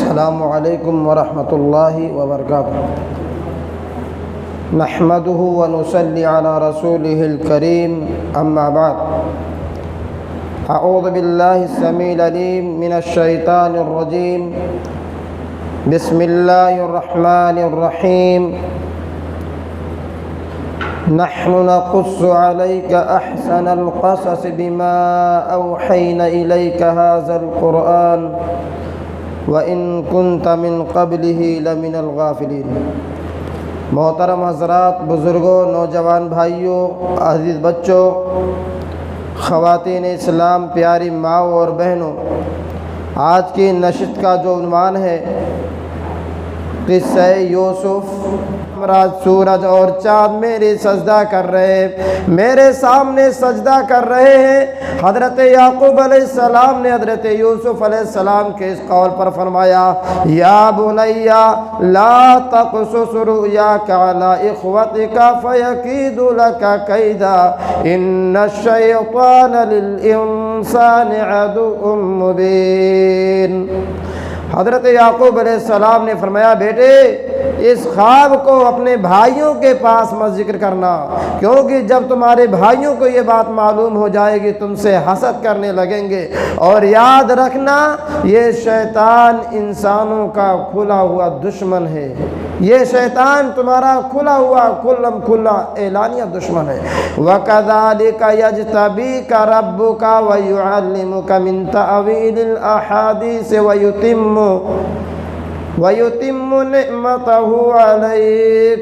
السلام علیکم ورحمۃ اللہ وبرکاتہ۔ نحمده ونصلی علی رسوله الکریم، اما بعد۔ اعوذ باللہ السمیع العلیم من الشیطان الرجیم، بسم اللہ الرحمن الرحیم۔ نحن نقص عليك أحسن القصص بما أوحينا إليك هذا القرآن وَإِن كُنْتَ مِن قَبْلِهِ لَمِنَ الْغَافِلِينَ۔ محترم حضرات، بزرگوں، نوجوان بھائیوں، عزیز بچوں، خواتین اسلام، پیاری ماؤں اور بہنوں، آج کی نشست کا جو عنوان ہے قصہ یوسف۔ رات سورج اور چاند میرے سجدہ کر رہے، میرے سامنے سجدہ کر رہے ہیں۔ حضرت یعقوب علیہ السلام نے حضرت یوسف علیہ السلام کے اس قول پر فرمایا، یا بنیا لا تقصص رؤیاک علی اخوتک فیکیدوا لک کیدا ان الشیطان للانسان عدو مبین۔ حضرت یعقوب علیہ السلام نے فرمایا، بیٹے اس خواب کو اپنے بھائیوں کے پاس مت ذکر کرنا، کیونکہ جب تمہارے بھائیوں کو یہ بات معلوم ہو جائے گی تم سے حسد کرنے لگیں گے، اور یاد رکھنا یہ شیطان انسانوں کا کھلا ہوا دشمن ہے، یہ شیطان تمہارا کھلا ہوا کھلا اعلانیہ دشمن ہے۔ وَكَذَلِكَ يَجْتَبِيكَ رَبُّكَ وَيُعَلِّمُكَ مِن تَأْوِيلِ الْأَحَادِيثِ وَيُتِمُّ نِعْمَتَهُ عَلَيْكَ۔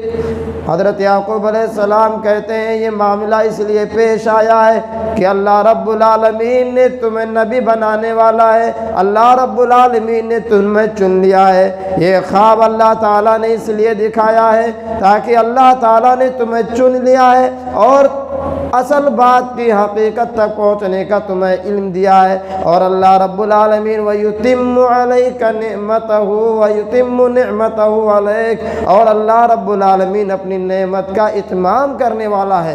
حضرت یعقوب علیہ السلام کہتے ہیں یہ معاملہ اس لیے پیش آیا ہے کہ اللہ رب العالمین نے تمہیں نبی بنانے والا ہے، اللہ رب العالمین نے تمہیں چن لیا ہے۔ یہ خواب اللہ تعالیٰ نے اس لیے دکھایا ہے تاکہ اللہ تعالیٰ نے تمہیں چن لیا ہے اور اصل بات کی حقیقت تک پہنچنے کا تمہیں علم دیا ہے، اور اللہ رب العالمین وَيُتِمُّ عَلَيْكَ نِعْمَتَهُ وَيُتِمُّ نِعْمَتَهُ عَلَيْكَ، اور اللہ رب العالمین اپنی نعمت کا اتمام کرنے والا ہے۔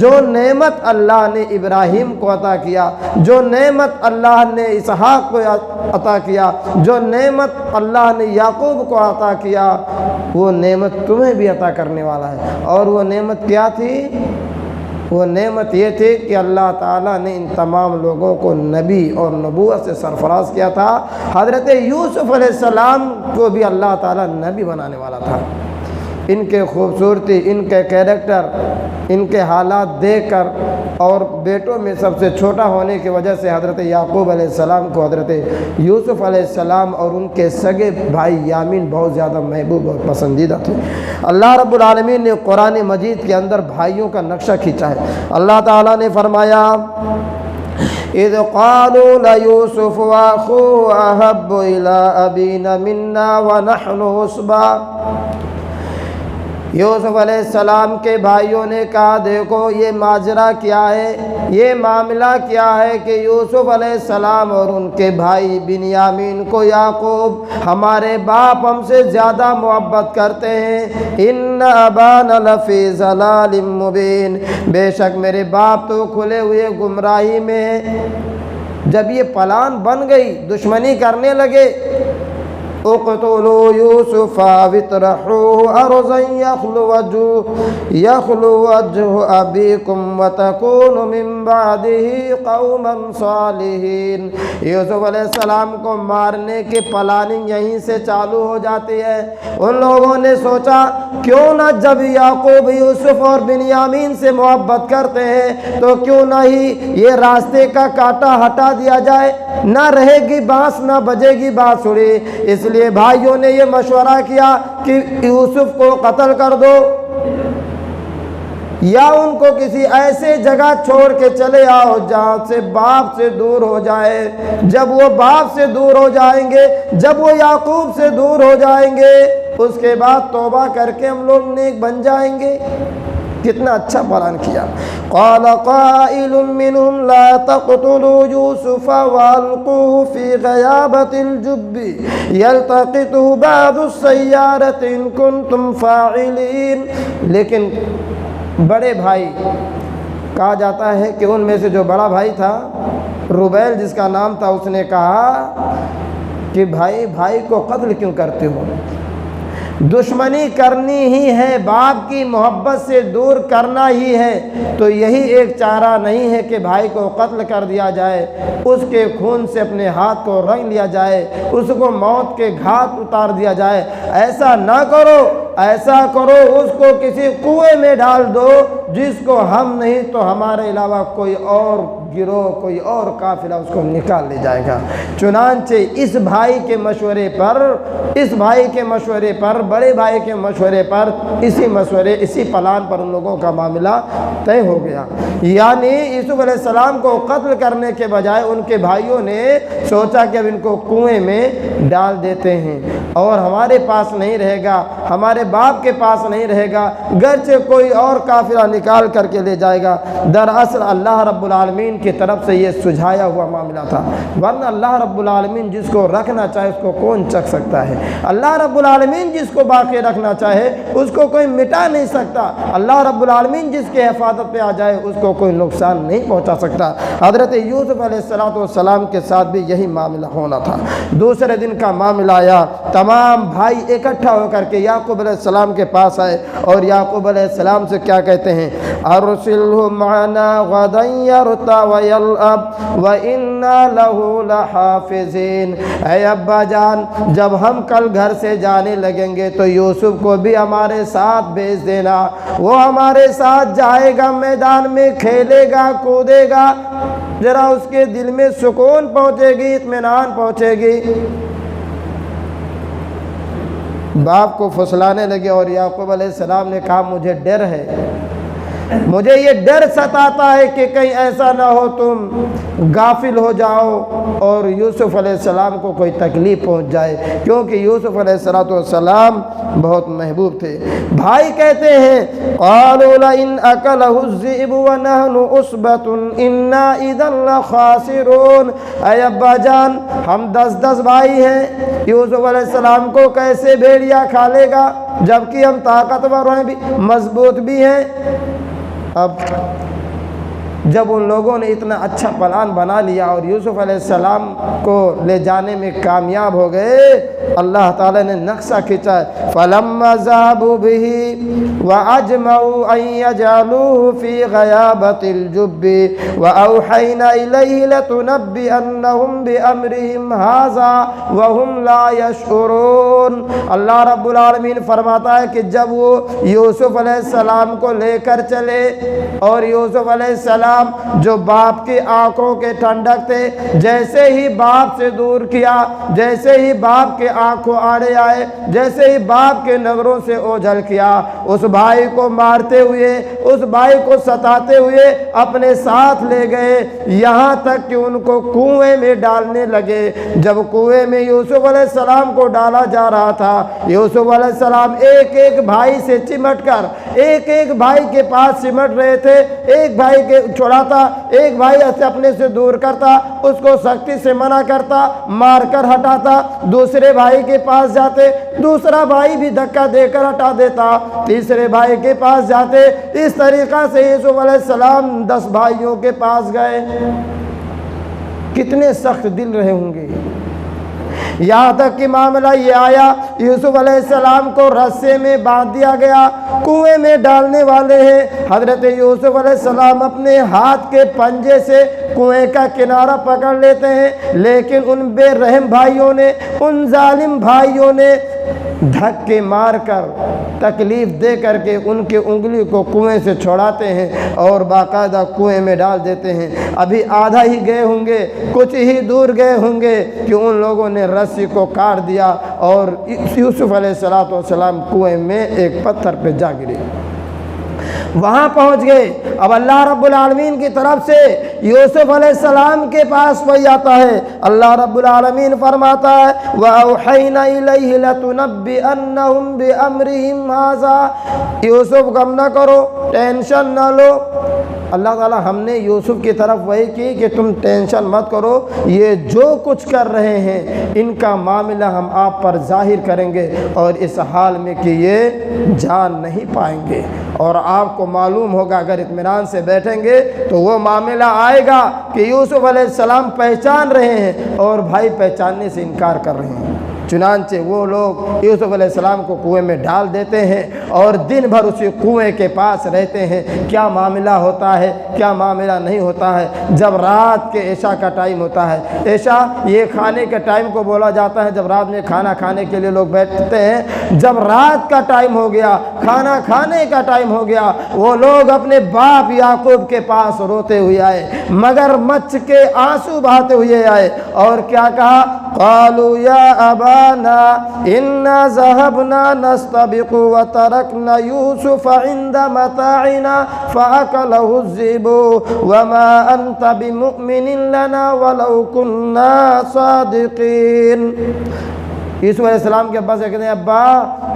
جو نعمت اللہ نے ابراہیم کو عطا کیا، جو نعمت اللہ نے اسحاق کو عطا کیا، جو نعمت اللہ نے یعقوب کو عطا کیا، وہ نعمت تمہیں بھی عطا کرنے والا ہے۔ اور وہ نعمت کیا تھی؟ وہ نعمت یہ تھی کہ اللہ تعالیٰ نے ان تمام لوگوں کو نبی اور نبوت سے سرفراز کیا تھا۔ حضرت یوسف علیہ السلام کو بھی اللہ تعالیٰ نبی بنانے والا تھا۔ ان کے خوبصورتی، ان کے کیریکٹر، ان کے حالات دیکھ کر اور بیٹوں میں سب سے چھوٹا ہونے کی وجہ سے حضرت یعقوب علیہ السلام کو حضرت یوسف علیہ السلام اور ان کے سگے بھائی یامین بہت زیادہ محبوب اور پسندیدہ تھے۔ اللہ رب العالمین نے قرآن مجید کے اندر بھائیوں کا نقشہ کھینچا ہے۔ اللہ تعالیٰ نے فرمایا، اِذْ قَالُوا لَيُوسُفُ وَأَخُوهُ أَحَبُّ إِلَىٰ أَبِينَا مِنَّا وَنَحْنُ عُصْبَةٌ۔ یوسف علیہ السلام کے بھائیوں نے کہا، دیکھو یہ ماجرا کیا ہے، یہ معاملہ کیا ہے کہ یوسف علیہ السلام اور ان کے بھائی بنیامین کو یعقوب ہمارے باپ ہم سے زیادہ محبت کرتے ہیں۔ ان ابانا لفی ضلال مبین، بے شک میرے باپ تو کھلے ہوئے گمراہی میں ہیں۔ جب یہ پلان بن گئی، دشمنی کرنے لگے، اقتلوا یوسف واطرحوه ارضا یخل وجه ابیکم وتکونوا من بعده قوما صالحین۔ یوسف علیہ السلام کو مارنے کی پلاننگ یہیں سے چالو ہو جاتی ہے۔ ان لوگوں نے سوچا کیوں نہ جب یعقوب یوسف اور بنیامین سے محبت کرتے ہیں تو کیوں نہ ہی یہ راستے کا کانٹا ہٹا دیا جائے، نہ رہے گی بانس نہ بجے گی بانسری۔ اس لیے بھائیوں نے یہ مشورہ کیا کہ یوسف کو قتل کر دو یا ان کو کسی ایسے جگہ چھوڑ کے چلے آؤ جہاں سے باپ سے دور ہو جائے۔ جب وہ باپ سے دور ہو جائیں گے، جب وہ یعقوب سے دور ہو جائیں گے، اس کے بعد توبہ کر کے ہم لوگ نیک بن جائیں گے۔ کتنا اچھا پلان کیا۔ قال قائل منهم لا تقتلوا يوسف والقوه في غيابة الجب يلتقطه بعض السيارة ان كنتم فاعلين۔ لیکن بڑے بھائی، کہا جاتا ہے کہ ان میں سے جو بڑا بھائی تھا، روبیل جس کا نام تھا، اس نے کہا کہ بھائی بھائی کو قتل کیوں کرتے ہو؟ دشمنی کرنی ہی ہے، باپ کی محبت سے دور کرنا ہی ہے، تو یہی ایک چارہ نہیں ہے کہ بھائی کو قتل کر دیا جائے، اس کے خون سے اپنے ہاتھ کو رنگ لیا جائے، اس کو موت کے گھاٹ اتار دیا جائے۔ ایسا نہ کرو، ایسا کرو اس کو کسی کنویں میں ڈال دو جس کو ہم نہیں تو ہمارے علاوہ کوئی اور گروہ، کوئی اور قافلہ اس کو نکال لے جائے گا۔ چنانچہ اس بھائی کے مشورے پر بڑے بھائی کے مشورے پر، اسی پلان پر ان لوگوں کا معاملہ طے ہو گیا۔ یعنی یوسف علیہ السلام کو قتل کرنے کے بجائے ان کے بھائیوں نے سوچا کہ اب ان کو کنویں میں ڈال دیتے ہیں اور ہمارے پاس نہیں رہے گا، ہمارے باپ کے پاس نہیں رہے گا، گرچہ کوئی اور قافلہ نکال کر کے لے جائے گا۔ دراصل اللہ رب العالمین کی طرف سے یہ سجھایا ہوا معاملہ تھا، ورنہ اللہ رب العالمین جس کو رکھنا چاہے اس کو کون چک سکتا ہے؟ اللہ رب العالمین جس کو باقی رکھنا چاہے اس کو کوئی مٹا نہیں سکتا۔ اللہ رب العالمین جس کے حفاظت پہ آ جائے اس کو کوئی نقصان نہیں پہنچا سکتا۔ حضرت یوسف علیہ السلام کے ساتھ بھی یہی معاملہ ہونا تھا۔ دوسرے دن کا معاملہ آیا، تمام بھائی اکٹھا ہو کر کے یعقوب علیہ السلام کے پاس آئے اور یعقوب علیہ السلام سے کیا کہتے ہیں؟ ارسلہ معنا غدا یرتع ویلعب وإنا لہ لحافظین۔ اے ابا جان، جب ہم کل گھر سے جانے لگیں گے تو یوسف کو بھی ہمارے ساتھ بھیج دینا، وہ ہمارے ساتھ جائے گا، میدان میں کھیلے گا، کودے گا، ذرا اس کے دل میں سکون پہنچے گی، اطمینان پہنچے گی۔ باپ کو پھسلانے لگے اور یعقوب علیہ السلام نے کہا مجھے ڈر ہے، مجھے یہ ڈر ستاتا ہے کہ کہیں ایسا نہ ہو تم غافل ہو جاؤ اور یوسف علیہ السلام کو کوئی تکلیف پہنچ جائے، کیونکہ یوسف علیہ السلام بہت محبوب تھے۔ بھائی کہتے ہیں قالوا لئن اکلہ الذئب ونحن عصبۃ انا اذا لخاسرون۔ اے ابا جان، ہم 10 بھائی ہیں، یوسف علیہ السلام کو کیسے بھیڑیا کھا لے گا جبکہ ہم طاقتور ہیں، بھی مضبوط بھی ہیں۔ اب جب ان لوگوں نے اتنا اچھا پلان بنا لیا اور یوسف علیہ السلام کو لے جانے میں کامیاب ہو گئے، اللہ تعالیٰ نے نقشہ کھینچا ہے فَلَمَّا ذَهَبُوا بِهِ وَأَجْمَعُوا أَن يَجْعَلُوهُ فِي غَيَابَةِ الْجُبِّ وَأَوْحَيْنَا إِلَيْهِ لَتُنَبِّئَنَّهُم بِأَمْرِهِمْ هَٰذَا وَهُمْ لَا يَشْعُرُونَ۔ اللہ رب العالمین فرماتا ہے کہ جب وہ یوسف علیہ السلام کو لے کر چلے اور یوسف علیہ السلام جو باپ کی آنکھوں کے ٹھنڈک تھے، جیسے ہی باپ سے دور کیا، جیسے ہی باپ کے آنکھوں آڑے آئے، جیسے ہی باپ کے نظروں سے اوجھل کیا، اس بھائی کو مارتے ہوئے، اس بھائی کو ستاتے ہوئے اپنے ساتھ لے گئے، یہاں تک کہ ان کو کنویں میں ڈالنے لگے۔ جب کنویں میں یوسف علیہ السلام کو ڈالا جا رہا تھا، یوسف علیہ السلام ایک ایک بھائی سے چمٹ کر ایک ایک بھائی کے پاس سمٹ رہے تھے، ایک بھائی کے چھڑاتا، ایک بھائی اسے اپنے سے دور کرتا، اس کو سختی سے منع کرتا، مار کر ہٹاتا، دوسرے بھائی کے پاس جاتے، دوسرا بھائی بھی دھکا دے کر ہٹا دیتا، تیسرے بھائی کے پاس جاتے۔ اس طریقہ سے یوسف علیہ السلام 10 بھائیوں کے پاس گئے۔ کتنے سخت دل رہے ہوں گے، یہاں تک کہ معاملہ یہ آیا یوسف علیہ السلام کو رسے میں باندھ دیا گیا، کنویں میں ڈالنے والے ہیں۔ حضرت یوسف علیہ السلام اپنے ہاتھ کے پنجے سے کنویں کا کنارہ پکڑ لیتے ہیں، لیکن ان بے رحم بھائیوں نے، ان ظالم بھائیوں نے دھکے مار کر، تکلیف دے کر کے ان کے انگلی کو کنویں سے چھوڑاتے ہیں اور باقاعدہ کنویں میں ڈال دیتے ہیں۔ ابھی آدھا ہی گئے ہوں گے، کچھ ہی دور گئے ہوں گے کہ ان لوگوں نے رسی کو کاٹ دیا اور یوسف علیہ السلام کنویں میں ایک پتھر پہ جا گرے، وہاں پہنچ گئے۔ اب اللہ رب العالمین کی طرف سے یوسف علیہ السلام کے پاس وہی آتا ہے، اللہ رب العالمین فرماتا ہے وَأَوْحَيْنَا إِلَيْهِ لَتُنَبِّئَنَّهُم بِأَمْرِهِمْ هَٰذَا۔ یوسف غم نہ کرو، ٹینشن نہ لو، اللہ تعالیٰ ہم نے یوسف کی طرف وہی کی کہ تم ٹینشن مت کرو، یہ جو کچھ کر رہے ہیں ان کا معاملہ ہم آپ پر ظاہر کریں گے، اور اس حال میں کہ یہ جان نہیں پائیں گے، اور آپ کو معلوم ہوگا اگر اطمینان سے بیٹھیں گے تو وہ معاملہ آئے گا کہ یوسف علیہ السلام پہچان رہے ہیں اور بھائی پہچاننے سے انکار کر رہے ہیں۔ چنانچہ وہ لوگ یوسف علیہ السلام کو کنویں میں ڈال دیتے ہیں اور دن بھر اسی کنویں کے پاس رہتے ہیں، کیا معاملہ ہوتا ہے کیا معاملہ نہیں ہوتا ہے۔ جب رات کے عشاء کا ٹائم ہوتا ہے، عشاء یہ کھانے کے ٹائم کو بولا جاتا ہے، جب رات میں کھانا کھانے کے لیے لوگ بیٹھتے ہیں، جب رات کا ٹائم ہو گیا، کھانا کھانے کا ٹائم ہو گیا، وہ لوگ اپنے باپ یعقوب کے پاس روتے ہوئے آئے، مگر مچ کے آنسو بہاتے ہوئے آئے، اور کیا کہا؟ قالوا یا ابانا انا ذهبنا نستبق وتركنا يوسف عند متاعنا فاكله الذئب وما انت بمؤمن لنا ولو كنا صادقين۔ یوسف علیہ السلام کے ابا سے کہتے ہیں ابا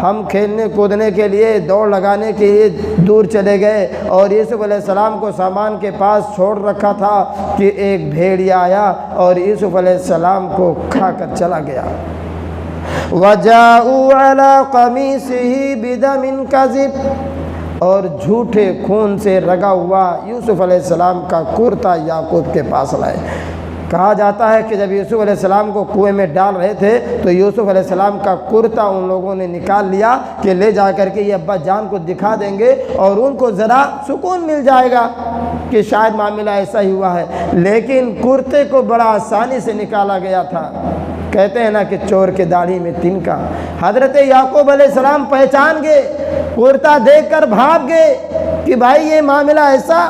ہم کھیلنے کودنے کے لیے دوڑ لگانے کے لیے دور چلے گئے، اور یوسف علیہ السلام کو سامان کے پاس چھوڑ رکھا تھا کہ ایک بھیڑیا آیا اور یوسف علیہ السلام کو کھا کر چلا گیا۔ وَجَاءُوا عَلَىٰ قَمِيصِهِ بِدَمٍ كَذِبٍ، اور جھوٹے خون سے رگا ہوا یوسف علیہ السلام کا کرتا یعقوب کے پاس لائے۔ کہا جاتا ہے کہ جب یوسف علیہ السلام کو کنویں میں ڈال رہے تھے تو یوسف علیہ السلام کا کرتا ان لوگوں نے نکال لیا کہ لے جا کر کے یہ ابا جان کو دکھا دیں گے اور ان کو ذرا سکون مل جائے گا کہ شاید معاملہ ایسا ہی ہوا ہے، لیکن کرتے کو بڑا آسانی سے نکالا گیا تھا۔ کہتے ہیں نا کہ چور کے داڑھی میں تنکا، حضرت یعقوب علیہ السلام پہچان گئے، کرتا دیکھ کر بھاگ گئے کہ بھائی یہ معاملہ ایسا،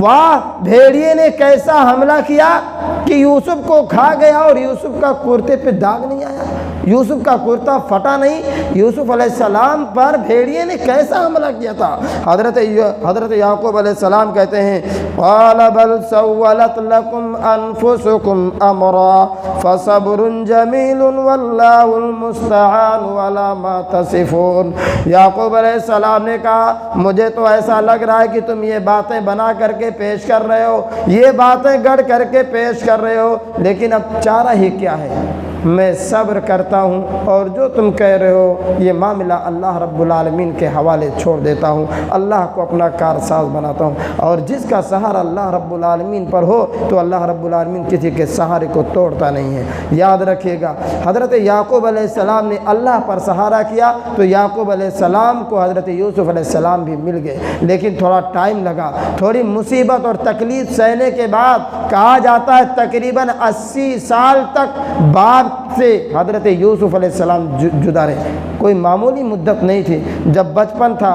واہ بھیڑیے نے کیسا حملہ کیا کہ یوسف کو کھا گیا اور یوسف کا کرتے پہ داغ نہیں آیا، یوسف کا کرتا پھٹا نہیں، یوسف علیہ السلام پر بھیڑیے نے کیسا حملہ کیا تھا۔ حضرت یعقوب علیہ السلام کہتے ہیں قال بل سولت لكم انفسكم امرا فصبر جمیل واللہ المستعان على ما تصفون۔ یعقوب علیہ السلام نے کہا مجھے تو ایسا لگ رہا ہے کہ تم یہ باتیں بنا کر کے پیش کر رہے ہو، یہ باتیں گڑھ کر کے پیش کر رہے ہو، لیکن اب چارہ ہی کیا ہے، میں صبر کرتا ہوں اور جو تم کہہ رہے ہو یہ معاملہ اللہ رب العالمین کے حوالے چھوڑ دیتا ہوں، اللہ کو اپنا کارساز بناتا ہوں، اور جس کا سہارا اللہ رب العالمین پر ہو تو اللہ رب العالمین کسی کے سہارے کو توڑتا نہیں ہے۔ یاد رکھیے گا حضرت یعقوب علیہ السلام نے اللہ پر سہارا کیا تو یعقوب علیہ السلام کو حضرت یوسف علیہ السلام بھی مل گئے، لیکن تھوڑا ٹائم لگا، تھوڑی مصیبت اور تکلیف سہنے کے بعد، کہا جاتا ہے تقریباً 80 سال تک باپ سے حضرت یوسف علیہ السلام جدا رہے، کوئی معمولی مدت نہیں تھی، جب بچپن تھا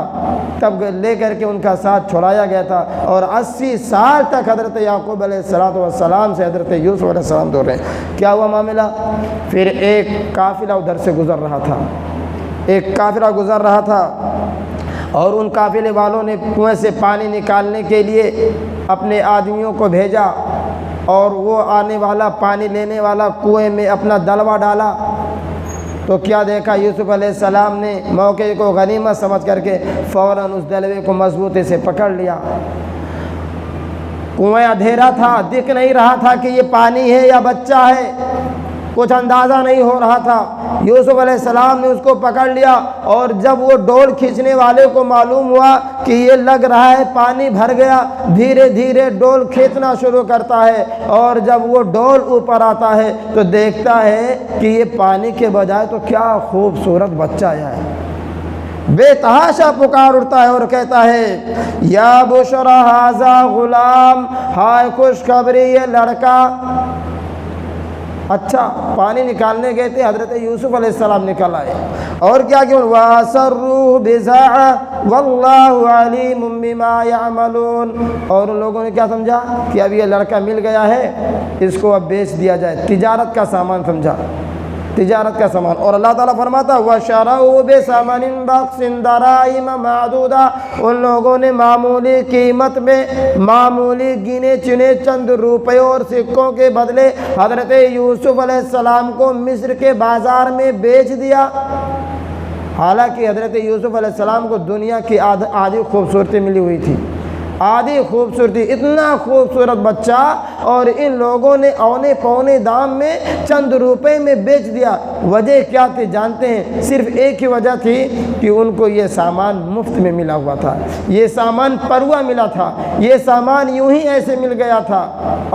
تب لے کر کے ان کا ساتھ چھوڑایا گیا تھا، اور 80 سال تک حضرت یعقوب علیہ السلام سے حضرت یوسف علیہ السلام دور رہے۔ کیا ہوا معاملہ؟ پھر ایک قافلہ ادھر سے گزر رہا تھا، ایک قافلہ گزر رہا تھا، اور ان قافلے والوں نے کنویں سے پانی نکالنے کے لیے اپنے آدمیوں کو بھیجا، اور وہ آنے والا پانی لینے والا کنویں میں اپنا دلوا ڈالا تو کیا دیکھا، یوسف علیہ السلام نے موقع کو غنیمت سمجھ کر کے فوراً اس دلوے کو مضبوطی سے پکڑ لیا۔ کنویں اندھیرا تھا، دکھ نہیں رہا تھا کہ یہ پانی ہے یا بچہ ہے، کچھ اندازہ نہیں ہو رہا تھا۔ یوسف علیہ السلام نے اس کو پکڑ لیا، اور جب وہ ڈول کھینچنے والے کو معلوم ہوا کہ یہ لگ رہا ہے پانی بھر گیا، دھیرے دھیرے ڈول کھینچنا شروع کرتا ہے، اور جب وہ ڈول اوپر آتا ہے تو دیکھتا ہے کہ یہ پانی کے بجائے تو کیا خوبصورت بچہ آیا ہے۔ بے تحاشا پکار اٹھتا ہے اور کہتا ہے یا بشرا ھذا غلام، ہائے خوشخبری یہ لڑکا۔ اچھا پانی نکالنے گئے تھے، حضرت یوسف علیہ السلام نکل آئے، اور کیا کہ وَأَسَرُّوا بِضَاعَةً وَاللَّهُ عَلِيمٌ بِمَا يَعْمَلُونَ، اور ان لوگوں نے کیا سمجھا کہ اب یہ لڑکا مل گیا ہے، اس کو اب بیچ دیا جائے، تجارت کا سامان سمجھا، تجارت کا سامان۔ اور اللہ تعالیٰ فرماتا وَشَرَوْا بِثَمَنٍ بَخْسٍ دَرَاهِمَ مَعْدُودَةٍ، ان لوگوں نے معمولی قیمت میں، معمولی گنے چنے چند روپیوں اور سکوں کے بدلے حضرت یوسف علیہ السلام کو مصر کے بازار میں بیچ دیا۔ حالانکہ حضرت یوسف علیہ السلام کو دنیا کی آدھی خوبصورتی ملی ہوئی تھی، آدھی خوبصورتی، اتنا خوبصورت بچہ، اور ان لوگوں نے اونے پونے دام میں چند روپے میں بیچ دیا۔ وجہ کیا تھی جانتے ہیں؟ صرف ایک ہی وجہ تھی کہ ان کو یہ سامان مفت میں ملا ہوا تھا، یہ سامان پروا ملا تھا، یہ سامان یوں ہی ایسے مل گیا تھا۔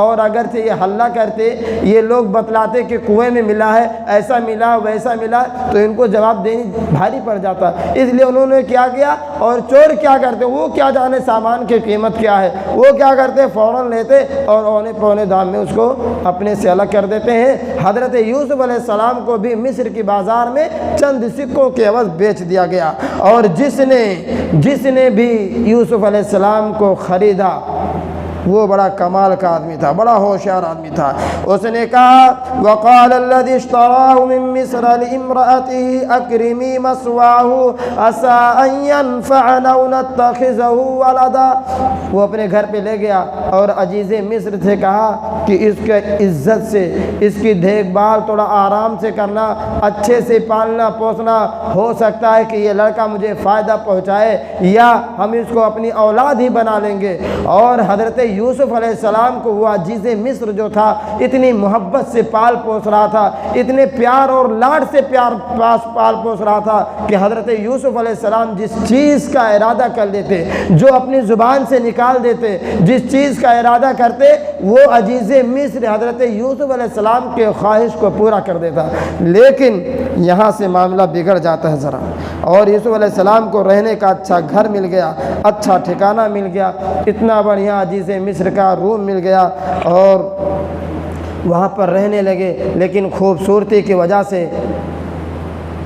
اور اگرچہ یہ حلہ کرتے، یہ لوگ بتلاتے کہ کنویں میں ملا ہے، ایسا ملا ویسا ملا، تو ان کو جواب دینی بھاری پڑ جاتا، اس لیے انہوں نے کیا کیا۔ اور چور کیا کرتے، وہ کیا جانے سامان کی قیمت کیا ہے، وہ کیا کرتے فوراً لیتے اور اونے پونے دام میں اس کو اپنے سے الگ کر دیتے ہیں۔ حضرت یوسف علیہ السلام کو بھی مصر کی بازار میں چند سکوں کے عوض بیچ دیا گیا، اور جس نے بھی یوسف علیہ السلام کو خریدا وہ بڑا کمال کا آدمی تھا، بڑا ہوشیار آدمی تھا۔ اس نے کہا وقال الذي اشتراه من مصر لامرأته اکرمی مثواه عسى ان ينفعنا او نتخذه ولدا۔ وہ اپنے گھر پہ لے گیا اور عزیز مصر سے کہا کہ اس کے عزت سے، اس کی دیکھ بھال تھوڑا آرام سے کرنا، اچھے سے پالنا پوسنا، ہو سکتا ہے کہ یہ لڑکا مجھے فائدہ پہنچائے، یا ہم اس کو اپنی اولاد ہی بنا لیں گے۔ اور حضرت یوسف علیہ السلام کو وہ عزیز مصر جو تھا اتنی محبت سے پال پوس رہا تھا، اتنے پیار اور لاڈ سے پال پوس رہا تھا کہ حضرت یوسف علیہ السلام جس چیز کا ارادہ کر لیتے، جو اپنی زبان سے نکال دیتے، جس چیز کا ارادہ کرتے، وہ عزیز مصر حضرت یوسف علیہ السلام کے خواہش کو پورا کر دیتا۔ لیکن یہاں سے معاملہ بگڑ جاتا ہے ذرا، اور یوسف علیہ السلام کو رہنے کا اچھا گھر مل گیا، اچھا ٹھکانہ مل گیا، اتنا بڑھیا عزیز مصر کا روم مل گیا، اور وہاں پر رہنے لگے۔ لیکن خوبصورتی کی وجہ سے،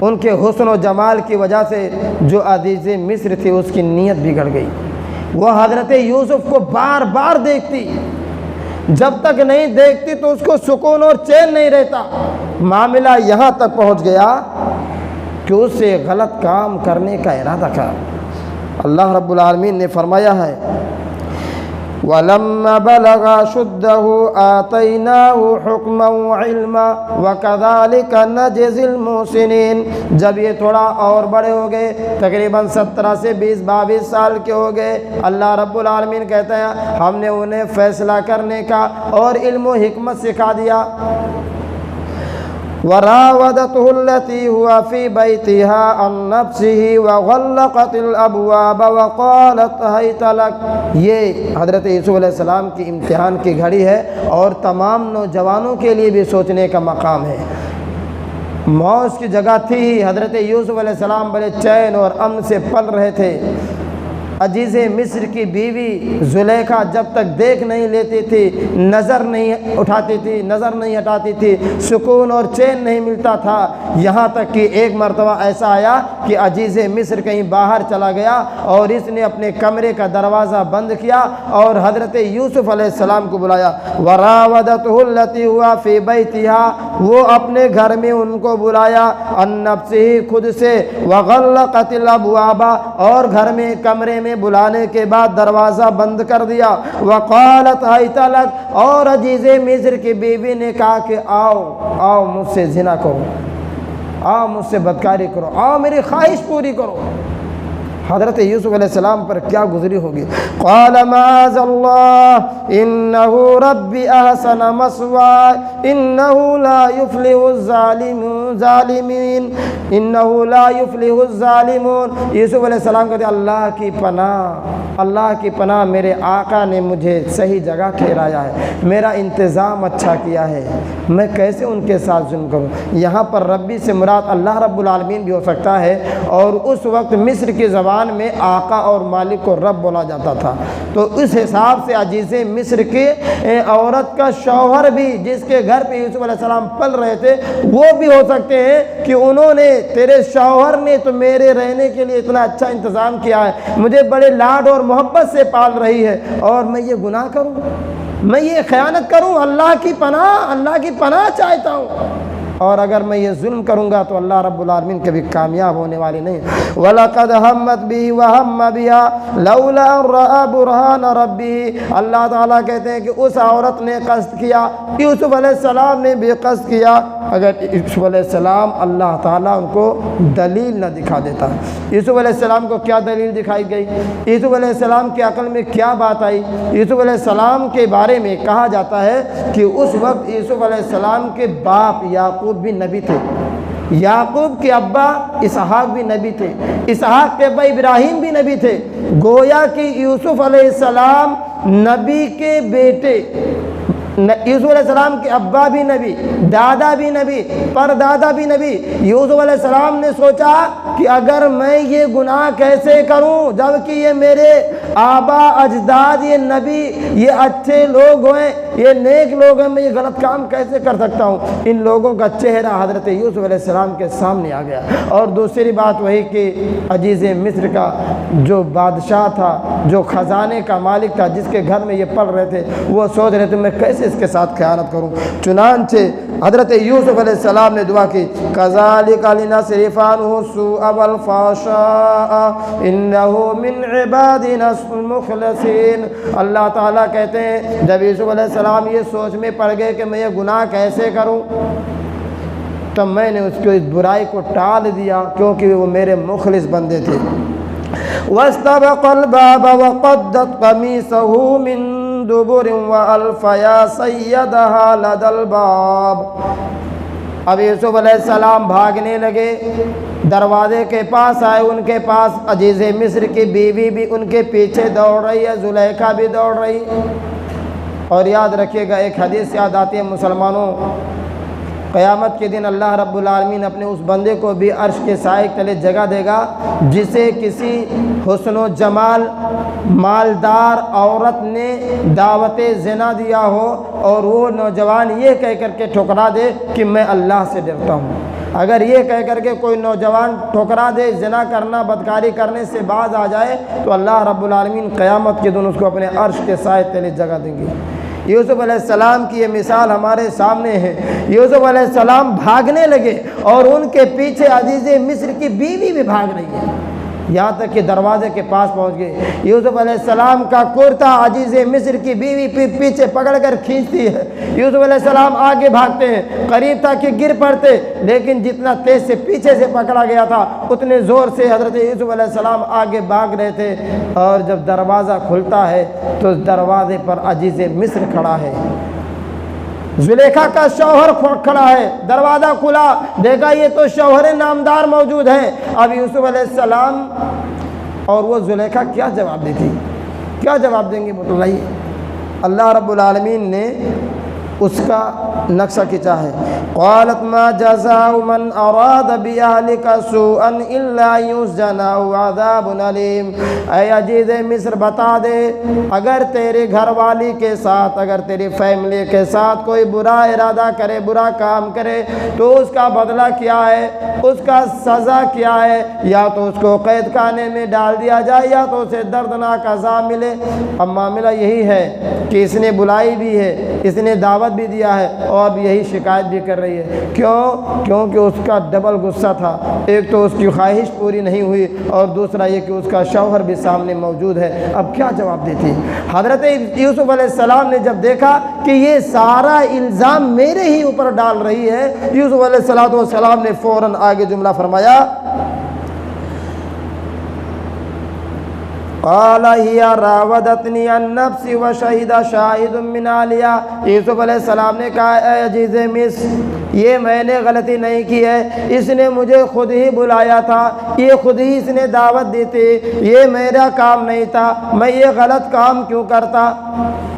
ان کے حسن و جمال کی وجہ سے جو عزیز مصر تھی اس کی نیت بگڑ گئی۔ وہ حضرت یوسف کو بار بار دیکھتی، جب تک نہیں دیکھتی تو اس کو سکون اور چین نہیں رہتا۔ معاملہ یہاں تک پہنچ گیا کہ اس سے غلط کام کرنے کا ارادہ کیا۔ اللہ رب العالمین نے فرمایا ہے وَلَمَّا بَلَغَ أَشُدَّهُ آتَيْنَاهُ حُكْمًا وَعِلْمًا وَكَذَلِكَ نَجْزِي الْمُحْسِنِينَ۔ جب یہ تھوڑا اور بڑے ہو گئے، تقریباً 17 سے 22 سال کے ہو گئے، اللہ رب العالمین کہتے ہیں ہم نے انہیں فیصلہ کرنے کا اور علم و حکمت سکھا دیا۔ وراودته التي هو في بيتها عن نفسه وغلقت الابواب وقالت هيت لك۔ یہ حضرت یوسف علیہ السلام کی امتحان کی گھڑی ہے، اور تمام نوجوانوں کے لیے بھی سوچنے کا مقام ہے۔ موت کی جگہ تھی، حضرت یوسف علیہ السلام بڑے چین اور امن سے پل رہے تھے۔ عزیز مصر کی بیوی زلیخا جب تک دیکھ نہیں لیتی تھی، نظر نہیں اٹھاتی تھی، نظر نہیں ہٹاتی تھی، سکون اور چین نہیں ملتا تھا۔ یہاں تک کہ ایک مرتبہ ایسا آیا کہ عزیز مصر کہیں باہر چلا گیا اور اس نے اپنے کمرے کا دروازہ بند کیا اور حضرت یوسف علیہ السلام کو بلایا۔ وراودته التي هو في بيتها، وہ اپنے گھر میں ان کو بلایا، عن نفسه، خود سے، وغلقت الابواب، اور گھر میں کمرے میں بلانے کے بعد دروازہ بند کر دیا۔ وقالت هيت لك، اور عزیز مصر کی بیوی نے کہا کہ آؤ مجھ سے زنا کرو، آؤ مجھ سے بدکاری کرو، آؤ میری خواہش پوری کرو۔ حضرت یوسف علیہ السلام پر کیا گزری ہوگی۔ قال معاذ اللہ انہ ربی احسن مثواي انہ لا یفلح الظالمین، انہ لا یفلح الظالمون۔ یوسف علیہ السلام کہتے ہیں اللہ کی پناہ، میرے آقا نے مجھے صحیح جگہ ٹھہرایا ہے، میرا انتظام اچھا کیا ہے، میں کیسے ان کے ساتھ ظلم کروں۔ یہاں پر ربی سے مراد اللہ رب العالمین بھی ہو سکتا ہے، اور اس وقت مصر کی زبان میں آقا اور مالک کو رب بولا جاتا تھا، تو اس حساب سے عزیز مصر کی عورت کا شوہر بھی جس کے گھر پہ یوسف علیہ السلام پل رہے تھے، وہ بھی ہو سکتے ہیں کہ انہوں نے، تیرے شوہر نے تو میرے رہنے کے لیے اتنا اچھا انتظام کیا ہے، مجھے بڑے لاڈ اور محبت سے پال رہی ہے، اور میں یہ گناہ کروں، میں یہ خیانت کروں؟ اللہ کی پناہ چاہتا ہوں، اور اگر میں یہ ظلم کروں گا تو اللہ رب العالمین کبھی کامیاب ہونے والے نہیں۔ وَلَقَدْ هَمَّتْ بِهِ وَهَمَّ بِهَا لَوْلَا أَن رَأَىٰ بُرْهَانَ رَبِّهِ۔ اللہ تعالیٰ کہتے ہیں کہ اس عورت نے قصد کیا، یوسف علیہ السلام نے بھی قصد کیا، اگر یوسف علیہ السلام اللہ تعالیٰ ان کو دلیل نہ دکھا دیتا۔ یوسف علیہ السلام کو کیا دلیل دکھائی گئی؟ یوسف علیہ السلام کی عقل میں کیا بات آئی؟ یوسف علیہ السلام کے بارے میں کہا جاتا ہے کہ اس وقت یوسف علیہ السلام کے باپ یعقوب بھی نبی تھے، یعقوب کے ابا اسحاق بھی نبی تھے، اسحاق کے ابا ابراہیم بھی نبی تھے۔ گویا کہ یوسف علیہ السلام نبی کے بیٹے، یوسف علیہ السلام کے ابا بھی نبی، دادا بھی نبی، پردادا بھی نبی۔ یوسف علیہ السلام نے سوچا کہ اگر میں یہ گناہ کیسے کروں جبکہ یہ میرے آبا اجداد یہ نبی، یہ اچھے لوگ ہیں، یہ نیک لوگ ہیں، میں یہ غلط کام کیسے کر سکتا ہوں؟ ان لوگوں کا چہرہ حضرت یوسف علیہ السلام کے سامنے آ گیا۔ اور دوسری بات وہی کہ عزیز مصر کا جو بادشاہ تھا، جو خزانے کا مالک تھا، جس کے گھر میں یہ پل رہے تھے، وہ سوچ رہے تھے میں کیسے اس کے ساتھ خیانت کروں۔ چنانچہ حضرت یوسف علیہ السلام نے دعا کی، كَذَلِكَ لِنَصْرِفَ عَنْهُ السُّوءَ وَالْفَحْشَاءَ إِنَّهُ مِنْ عِبَادِنَا الْمُخْلَصِينَ۔ اللہ تعالیٰ کہتے ہیں جب یوسف علیہ السلام یہ سوچ میں پڑ گئے کہ میں یہ گناہ کیسے کروں، تب میں نے اس کو اس برائی کو ٹال دیا کیونکہ وہ میرے مخلص بندے تھے۔ وَاسْتَبَقَ الْبَابَ وَقَدَّتْ قَمِيصَهُ مِنْ دُبُرٍ وَأَلْفَ يَا سَيَّدَهَا لَدَى الْبَابِ۔ اب یوسف علیہ السلام بھاگنے لگے، دروازے کے پاس آئے، ان کے پاس عزیز مصر کی بیوی بھی ان کے پیچھے دوڑ رہی ہے، زلیخا بھی دوڑ رہی۔ اور یاد رکھیے گا ایک حدیث یاد آتی ہے مسلمانوں، قیامت کے دن اللہ رب العالمین اپنے اس بندے کو بھی عرش کے سائے تلے جگہ دے گا جسے کسی حسن و جمال مالدار عورت نے دعوت زنا دیا ہو اور وہ نوجوان یہ کہہ کر کے ٹھکرا دے کہ میں اللہ سے ڈرتا ہوں۔ اگر یہ کہہ کر کے کوئی نوجوان ٹھکرا دے، زنا کرنا بدکاری کرنے سے باز آ جائے، تو اللہ رب العالمین قیامت کے دن اس کو اپنے عرش کے سائے تلے جگہ دیں گے۔ یوسف علیہ السلام کی یہ مثال ہمارے سامنے ہے۔ یوسف علیہ السلام بھاگنے لگے اور ان کے پیچھے عزیز مصر کی بیوی بھی بھاگ رہی ہے، یہاں تک کہ دروازے کے پاس پہنچ گئے۔ یوسف علیہ السلام کا کرتا عزیز مصر کی بیوی پیچھے پکڑ کر کھینچتی ہے، یوسف علیہ السلام آگے بھاگتے ہیں، قریب تھا کہ گر پڑتے، لیکن جتنا تیز سے پیچھے سے پکڑا گیا تھا اتنے زور سے حضرت یوسف علیہ السلام آگے بھاگ رہے تھے۔ اور جب دروازہ کھلتا ہے تو دروازے پر عزیز مصر کھڑا ہے، زلیخا کا شوہر کھڑا ہے، دروازہ کھلا، دیکھا یہ تو شوہر نامدار موجود ہے۔ اب یوسف علیہ السلام اور وہ زلیخا کیا جواب دیتی، کیا جواب دیں گے بتائیے؟ اللہ رب العالمین نے اس کا نقشہ کھینچا ہے، قالت ما جزاء من اراد باهلك سوءا الا يسجن او عذاب الیم۔ اے عزیز مصر بتا دے، اگر تیرے گھر والی کے ساتھ، اگر تیری فیملی کے ساتھ کوئی برا ارادہ کرے، برا کام کرے، تو اس کا بدلہ کیا ہے، اس کا سزا کیا ہے؟ یا تو اس کو قید خانے میں ڈال دیا جائے یا تو اسے دردناک عذاب ملے۔ اب معاملہ یہی ہے کہ اس نے بلائی بھی ہے، اس نے دعوت بھی دیا ہے اور اب یہی شکایت بھی کر رہی ہے۔ کیونکہ اس کا ڈبل غصہ تھا، ایک تو اس کی خواہش پوری نہیں ہوئی اور دوسرا یہ کہ اس کا شوہر بھی سامنے موجود ہے۔ اب کیا جواب دیتی؟ حضرت یوسف علیہ السلام نے جب دیکھا کہ یہ سارا الزام میرے ہی اوپر ڈال رہی ہے، یوسف علیہ السلام نے فوراً آگے جملہ فرمایا، قال هي راودتنی عن نفسی وشہد شاہد من اہلہا۔ یوسف علیہ السلام نے کہا، اے عزیز مصر، یہ میں نے غلطی نہیں کی ہے، اس نے مجھے خود ہی بلایا تھا، یہ خود ہی اس نے دعوت دی تھی، یہ میرا کام نہیں تھا، میں یہ غلط کام کیوں کرتا؟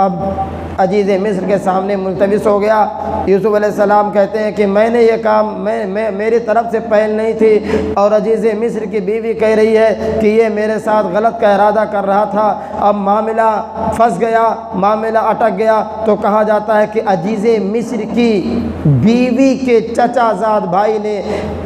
اب عزیز مصر کے سامنے ملتبس ہو گیا۔ یوسف علیہ السلام کہتے ہیں کہ میں نے یہ کام میری طرف سے پہل نہیں تھی، اور عزیز مصر کی بیوی کہہ رہی ہے کہ یہ میرے ساتھ غلط کا ارادہ کر رہا تھا۔ اب معاملہ پھنس گیا، معاملہ اٹک گیا، تو کہا جاتا ہے کہ عزیز مصر کی بیوی کے چچا زاد بھائی نے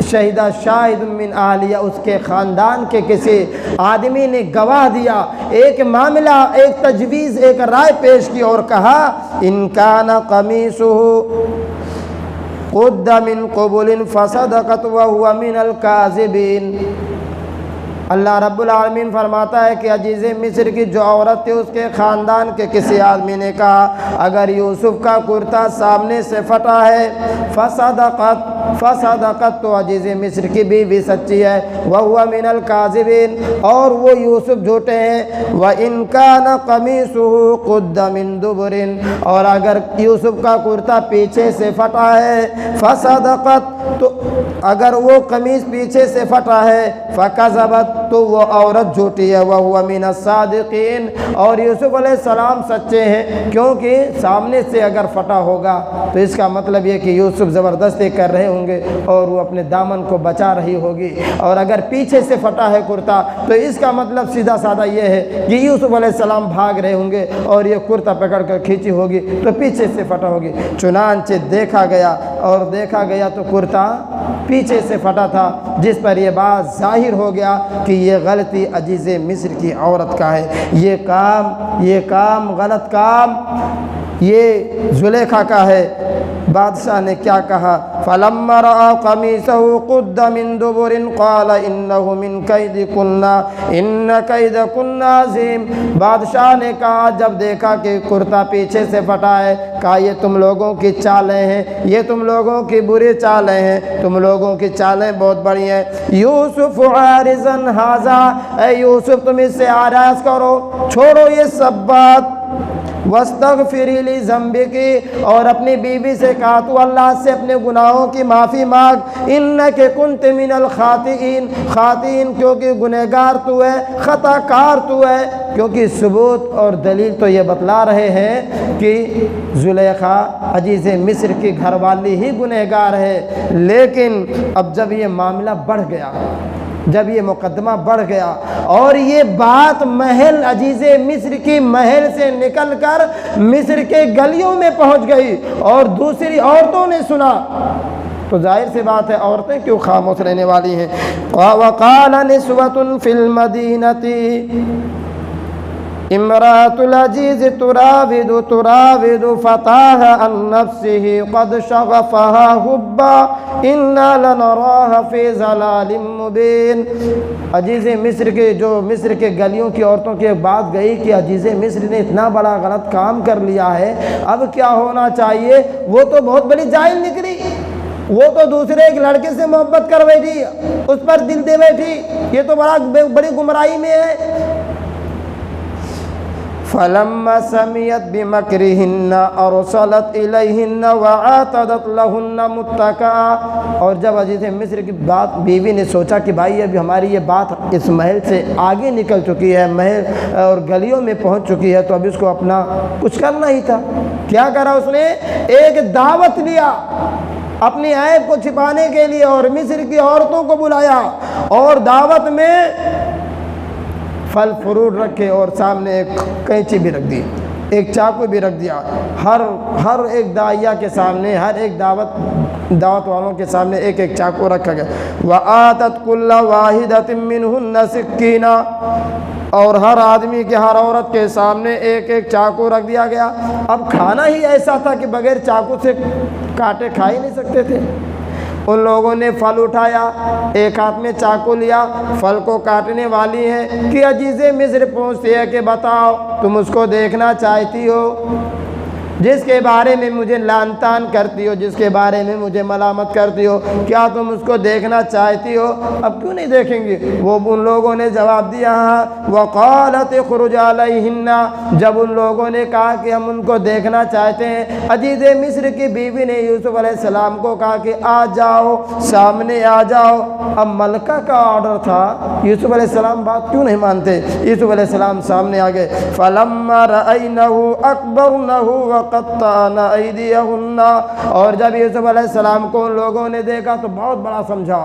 شہیدہ شاہد من اہلیہ، اس کے خاندان کے کسی آدمی نے گواہ دیا، ایک معاملہ، ایک تجویز، ایک رائے پیش کی اور کہا، ان کان قمیصہ قد من قبل فصدقت وهو من الكاذبین۔ اللہ رب العالمین فرماتا ہے کہ عزیز مصر کی جو عورت تھی اس کے خاندان کے کسی آدمی نے کہا اگر یوسف کا کرتا سامنے سے پھٹا ہے فصدقت تو عزیز مصر کی بیوی سچی ہے، وَهُوَ مِنَ الْكَاذِبِينَ اور وہ یوسف جھوٹے ہیں، وَإِنْ كَانَ قَمِيصُهُ قُدَّ مِنْ دُبُرٍ اور اگر یوسف کا کرتا پیچھے سے پھٹا ہے فصدقت تو اگر وہ قمیص پیچھے سے پھٹا ہے فَكَذَبَتْ تو وہ عورت جھوٹی ہے، وَهُوَ مِنَ الصَّادِقِينَ اور یوسف علیہ السلام سچے ہیں، کیونکہ سامنے سے اگر پھٹا ہوگا تو اس کا مطلب یہ کہ یوسف زبردستی کر رہے ہوں گے اور وہ اپنے دامن کو بچا رہی ہوگی، اور اگر پیچھے سے پھٹا ہے کرتا تو اس کا مطلب سیدھا سادہ یہ ہے کہ یوسف علیہ السلام بھاگ رہے ہوں گے اور یہ کرتا پکڑ کر کھینچی ہوگی تو پیچھے سے پھٹا ہوگی۔ چنانچہ دیکھا گیا تو کرتا پیچھے سے پھٹا تھا، جس پر یہ بات ظاہر ہو گیا کہ یہ غلطی عزیز مصر کی عورت کا ہے، یہ کام غلط کام یہ زلیخا کا ہے۔ بادشاہ نے کیا کہا فَلَمَّا رَأَىٰ قَمِيصَهُ قُدَّ مِن دُبُرٍ قَالَ إِنَّهُ مِن كَيْدِكُنَّ إِنَّ كَيْدَكُنَّ عَظِيمٌ بادشاہ نے کہا جب دیکھا کہ کرتا پیچھے سے پھٹا ہے، کہا یہ تم لوگوں کی چالیں ہیں، یہ تم لوگوں کی بری چالیں ہیں، تم لوگوں کی چالیں بہت بڑی ہیں۔ یوسف عارضاً ھذا اے یوسف تم اس سے آراز کرو، چھوڑو یہ سب بات، وَاسْتَغْفِرِي لِذَنبِكِ اور اپنی بیوی سے کہا تو اللہ سے اپنے گناہوں کی معافی مانگ، اِنَّكَ كُنْتَ مِنَ الْخَاطِئِينَ خاطئین کیونکہ گنہگار تو ہے، خطا کار تو ہے، کیونکہ ثبوت اور دلیل تو یہ بتلا رہے ہیں کہ زلیخا عزیز مصر کی گھر والی ہی گنہگار ہے۔ لیکن اب جب یہ معاملہ بڑھ گیا، جب یہ مقدمہ بڑھ گیا اور یہ بات محل عزیز مصر کی محل سے نکل کر مصر کے گلیوں میں پہنچ گئی اور دوسری عورتوں نے سنا تو ظاہر سی بات ہے عورتیں کیوں خاموش رہنے والی ہیں۔ وَقَالَ نِسْوَةٌ فِي الْمَدِينَةِ امرأة العزیز تراود فتاها عن نفسه قد شغفها حبا انا لنراها في ضلال مبین۔ عزیز مصر کے جو مصر کے گلیوں کی عورتوں کی بات گئی کہ عزیز مصر نے اتنا بڑا غلط کام کر لیا ہے، اب کیا ہونا چاہیے؟ وہ تو بہت بڑی جاہل نکلی، وہ تو دوسرے ایک لڑکے سے محبت کر بیٹھی، اس پر دل دے بیٹھی، یہ تو بڑی گمراہی میں ہے۔ فَلَمَّا سَمِعَتْ بِمَكْرِهِنَّ أَرْسَلَتْ إِلَيْهِنَّ وَأَعْتَدَتْ لَهُنَّ مُتَّكَأً اور جب عزیز مصر کی بات بیوی نے سوچا کہ بھائی ابھی ہماری یہ بات اس محل سے آگے نکل چکی ہے، محل اور گلیوں میں پہنچ چکی ہے، تو اب اس کو اپنا کچھ کرنا ہی تھا۔ کیا کرا اس نے؟ ایک دعوت لیا اپنی عیب کو چھپانے کے لیے اور مصر کی عورتوں کو بلایا اور دعوت میں پھل فروٹ رکھے اور سامنے ایک کینچی بھی رکھ دی، ایک چاقو بھی رکھ دیا، ہر ایک داعیہ کے سامنے، ہر ایک دعوت والوں کے سامنے ایک ایک چاقو رکھا گیا۔ وَآتَتْ كُلَّ وَاحِدَةٍ مِّنْهُنَّ سِكِّينًا اور ہر آدمی کے ہر عورت کے سامنے ایک ایک چاقو رکھ دیا گیا۔ اب کھانا ہی ایسا تھا کہ بغیر چاقو سے کاٹے کھا ہی نہیں سکتے تھے۔ ان لوگوں نے پھل اٹھایا، ایک ہاتھ میں چاقو لیا، پھل کو کاٹنے والی ہے کہ عزیز مصر پوچھتی ہے کہ بتاؤ تم اس کو دیکھنا چاہتی ہو جس کے بارے میں مجھے لعن طعن کرتی ہو، جس کے بارے میں مجھے ملامت کرتی ہو، کیا تم اس کو دیکھنا چاہتی ہو؟ اب کیوں نہیں دیکھیں گے؟ وہ ان لوگوں نے جواب دیا وقالت اخرج علیہن جب ان لوگوں نے کہا کہ ہم ان کو دیکھنا چاہتے ہیں، عزیز مصر کی بیوی نے یوسف علیہ السلام کو کہا کہ آ جاؤ، سامنے آ جاؤ۔ اب ملکہ کا آرڈر تھا، یوسف علیہ السلام بات کیوں نہیں مانتے؟ یوسف علیہ السلام سامنے آ گئے۔ فلما رأینہ اکبرنہ قطعن ایدیہن اور جب یوسف علیہ السلام کو ان لوگوں نے دیکھا تو بہت بڑا سمجھا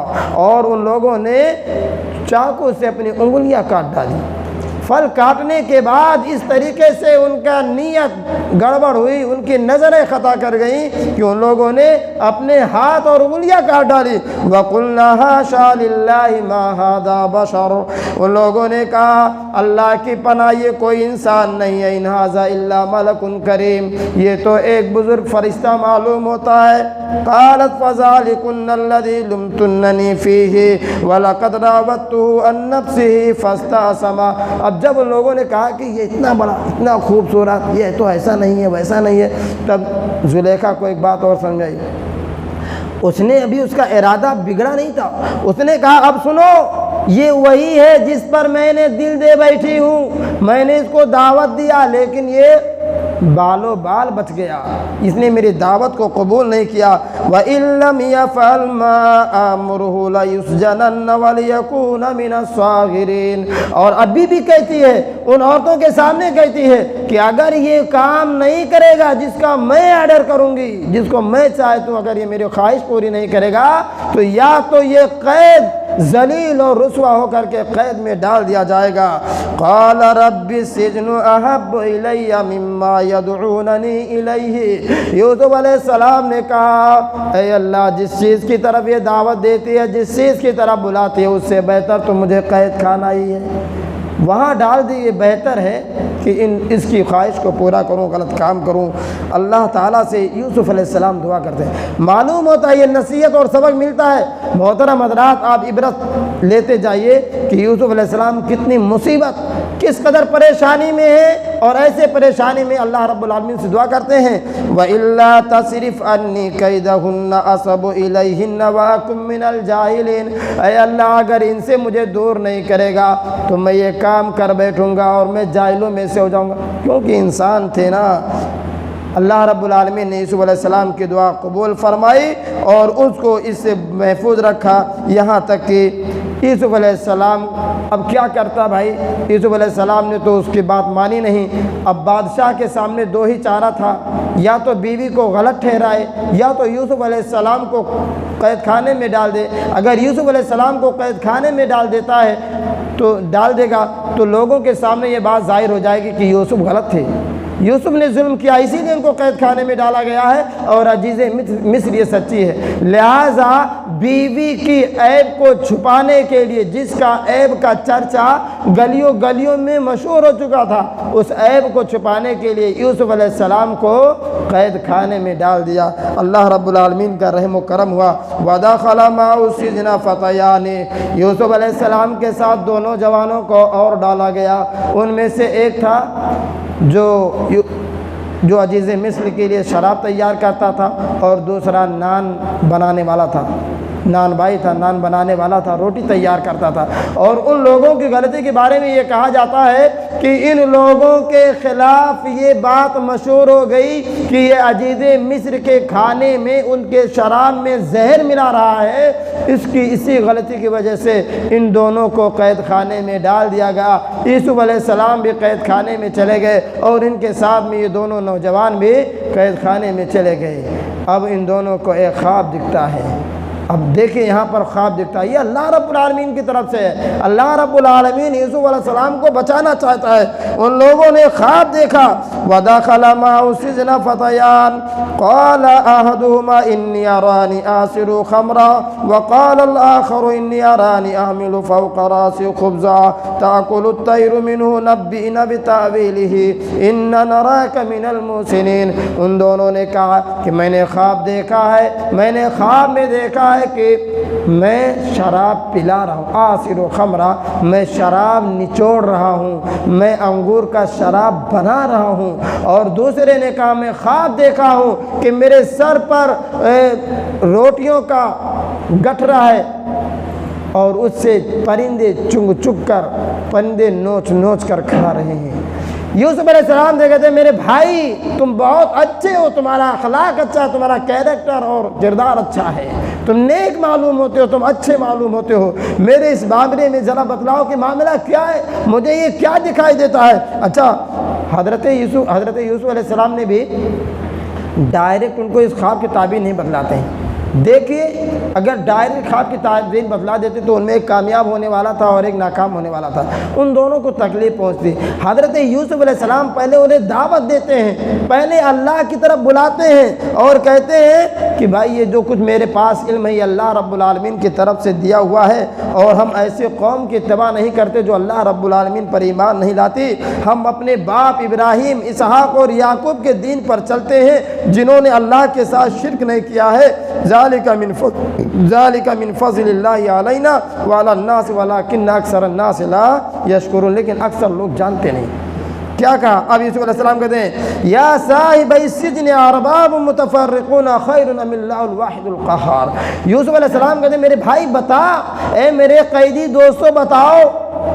اور ان لوگوں نے چاقو سے اپنی انگلیاں کاٹ ڈالی۔ پھل کاٹنے کے بعد اس طریقے سے ان کا نیت گڑبڑ ہوئی، ان کی نظریں خطا کر گئیں کہ ان لوگوں نے اپنے ہاتھ اور انگلیاں کاٹ ڈالی۔ وَقُلْنَا حَاشَا لِلَّهِ مَا هَذَا بَشَرٌ، ان لوگوں نے کہا اللہ کی پناہ یہ کوئی انسان نہیں ہے، إِنْ هَذَا إِلَّا مَلَكٌ كَرِيمٌ، یہ تو ایک بزرگ فرشتہ معلوم ہوتا ہے۔ قالت فذلكن الذي لمتنني فيه ولقد راودته عن نفسه فاستعصم، اب جب ان لوگوں نے کہا کہ یہ اتنا بڑا، اتنا خوبصورت، یہ تو ایسا نہیں ہے ویسا نہیں ہے، تب زلیخا کو ایک بات اور سمجھائی۔ اس نے ابھی اس کا ارادہ بگڑا نہیں تھا، اس نے کہا اب سنو، یہ وہی ہے جس پر میں نے دل دے بیٹھی ہوں، میں نے اس کو دعوت دیا لیکن یہ بالو بال بچ گیا، اس نے میری دعوت کو قبول نہیں کیا۔ وَإِن لَّمْ يَفْعَلْ مَا آمُرُهُ لَيُسْجَنَنَّ وَلِيَكُونَ مِنَ الصَّاغِرِينَ، اور ابھی بھی کہتی ہے، ان عورتوں کے سامنے کہتی ہے کہ اگر یہ کام نہیں کرے گا جس کا میں آرڈر کروں گی، جس کو میں چاہتا ہوں، اگر یہ میری خواہش پوری نہیں کرے گا تو یا تو یہ قید، ذلیل اور رسوا ہو کر کے قید میں ڈال دیا جائے گا۔ قال رب السجن احب الی مما یدعوننی الیہ، یوسف علیہ السلام نے کہا اے اللہ، جس چیز کی طرف یہ دعوت دیتی ہے، جس چیز کی طرف بلاتی ہے، اس سے بہتر تو مجھے قید خانہ ہی ہے، وہاں ڈال دی، یہ بہتر ہے کہ اس کی خواہش کو پورا کروں، غلط کام کروں۔ اللہ تعالیٰ سے یوسف علیہ السلام دعا کرتے ہیں، معلوم ہوتا ہے یہ نصیحت اور سبق ملتا ہے۔ محترم حضرات، آپ عبرت لیتے جائیے کہ یوسف علیہ السلام کتنی مصیبت، کس قدر پریشانی میں ہے، اور ایسے پریشانی میں اللہ رب العالمین سے دعا کرتے ہیں وَإِلَّا تَصْرِفْ عَنِّي كَيْدَهُنَّ أَصَبُ إِلَيْهِنَّ وَأَكُن مِّنَ الْجَاهِلِينَ، اے اللہ اگر ان سے مجھے دور نہیں کرے گا تو میں یہ کام کر بیٹھوں گا اور میں جاہلوں میں سے ہو جاؤں گا، کیونکہ انسان تھے نا۔ اللہ رب العالمین نے یوسف علیہ السلام کی دعا قبول فرمائی اور اس کو اس سے محفوظ رکھا، یہاں تک کہ یوسف علیہ السلام اب کیا کرتا بھائی؟ یوسف علیہ السلام نے تو اس کی بات مانی نہیں۔ اب بادشاہ کے سامنے دو ہی چارہ تھا، یا تو بیوی کو غلط ٹھہرائے یا تو یوسف علیہ السلام کو قید خانے میں ڈال دے۔ اگر یوسف علیہ السلام کو قید خانے میں ڈال دیتا ہے تو ڈال دے گا تو لوگوں کے سامنے یہ بات ظاہر ہو جائے گی کہ یوسف غلط تھے، یوسف نے ظلم کیا، اسی لیے ان کو قید خانے میں ڈالا گیا ہے، اور عزیز مصر یہ سچی ہے۔ لہٰذا بیوی کی عیب کو چھپانے کے لیے، جس کا عیب کا چرچا گلیوں گلیوں میں مشہور ہو چکا تھا، اس عیب کو چھپانے کے لیے یوسف علیہ السلام کو قید خانے میں ڈال دیا۔ اللہ رب العالمین کا رحم و کرم ہوا۔ وَدَخَلَ مَعَهُ السِّجْنَ فَتَيَانِ، یوسف علیہ السلام کے ساتھ دو نوجوانوں کو اور ڈالا گیا، ان میں سے ایک تھا جو عزیز مصر کے لیے شراب تیار کرتا تھا، اور دوسرا نان بنانے والا تھا، نان بھائی تھا، نان بنانے والا تھا، روٹی تیار کرتا تھا۔ اور ان لوگوں کی غلطی کے بارے میں یہ کہا جاتا ہے کہ ان لوگوں کے خلاف یہ بات مشہور ہو گئی کہ یہ عزیز مصر کے کھانے میں، ان کے شراب میں زہر ملا رہا ہے، اسی غلطی کی وجہ سے ان دونوں کو قید خانے میں ڈال دیا گیا۔ یوسف علیہ السلام بھی قید خانے میں چلے گئے اور ان کے ساتھ میں یہ دونوں نوجوان بھی قید خانے میں چلے گئے۔ اب ان دونوں کو ایک خواب دکھتا ہے۔ اب دیکھیں یہاں پر خواب دکھتا ہے، یہ اللہ رب العالمین کی طرف سے ہے۔ اللہ رب العالمین یوسف علیہ السلام کو بچانا چاہتا ہے۔ ان لوگوں نے خواب دیکھا، وَدَخَلَ مَعَهُ السِّجْنَ فَتَيَانِ قَالَ أَحَدُهُمَا إِنِّي أَرَانِي آسِرُ خَمْرًا وَقَالَ الْآخَرُ إِنِّي أَرَانِي أَحْمِلُ فَوْقَ رَأْسِي خُبْزًا تَأْكُلُ الطَّيْرُ مِنْهُ نَبِّئْنَا بِتَأْوِيلِهِ إِنَّا نَرَاكَ مِنَ الْمُحْسِنِينَ۔ ان دونوں نے کہا کہ میں نے خواب دیکھا ہے، میں نے خواب میں دیکھا ہے کہ میں شراب پلا رہا ہوں، آسر و خمرہ، میں شراب نچوڑ رہا ہوں، میں انگور کا شراب بنا رہا ہوں۔ اور دوسرے نے کہا میں خواب دیکھا ہوں کہ میرے سر پر روٹیوں کا گٹھرا ہے اور اس سے پرندے چنگ چگ کر، پرندے نوچ نوچ کر کھا رہے ہیں۔ یوسف علیہ السلام سے کہتے ہیں میرے بھائی تم بہت اچھے ہو، تمہارا اخلاق اچھا ہے، تمہارا کیریکٹر اور کردار اچھا ہے، تم نیک معلوم ہوتے ہو، تم اچھے معلوم ہوتے ہو، میرے اس معاملے میں ذرا بتلاؤ کہ معاملہ کیا ہے، مجھے یہ کیا دکھائی دیتا ہے۔ اچھا، حضرت یوسف علیہ السلام نے بھی ڈائریکٹ ان کو اس خواب کی تعبیر نہیں بتلاتے ہیں، دیکھیے اگر ڈائریکٹ خواب کی تعبیر بتلا دیتے تو ان میں ایک کامیاب ہونے والا تھا اور ایک ناکام ہونے والا تھا، ان دونوں کو تکلیف پہنچتی۔ حضرت یوسف علیہ السلام پہلے انہیں دعوت دیتے ہیں، پہلے اللہ کی طرف بلاتے ہیں اور کہتے ہیں کہ بھائی یہ جو کچھ میرے پاس علم ہے یہ اللہ رب العالمین کی طرف سے دیا ہوا ہے، اور ہم ایسے قوم کی اتباع نہیں کرتے جو اللہ رب العالمین پر ایمان نہیں لاتی، ہم اپنے باپ ابراہیم، اسحاق اور یعقوب کے دین پر چلتے ہیں جنہوں نے اللہ کے ساتھ شرک نہیں کیا ہے۔ ذالک من فضل اللہ علینا وعلی الناس ولکن اکثر الناس لا یشکرون، لیکن اکثر لوگ جانتے نہیں۔ کیا کہا؟ اب یوسف علیہ السلام کہتے ہیں یا صاحب السجن ارباب متفرقون خیر ام اللہ الواحد القہار۔ یوسف علیہ السلام کہتے ہیں میرے بھائی بتا، اے میرے قیدی دوستو بتاؤ،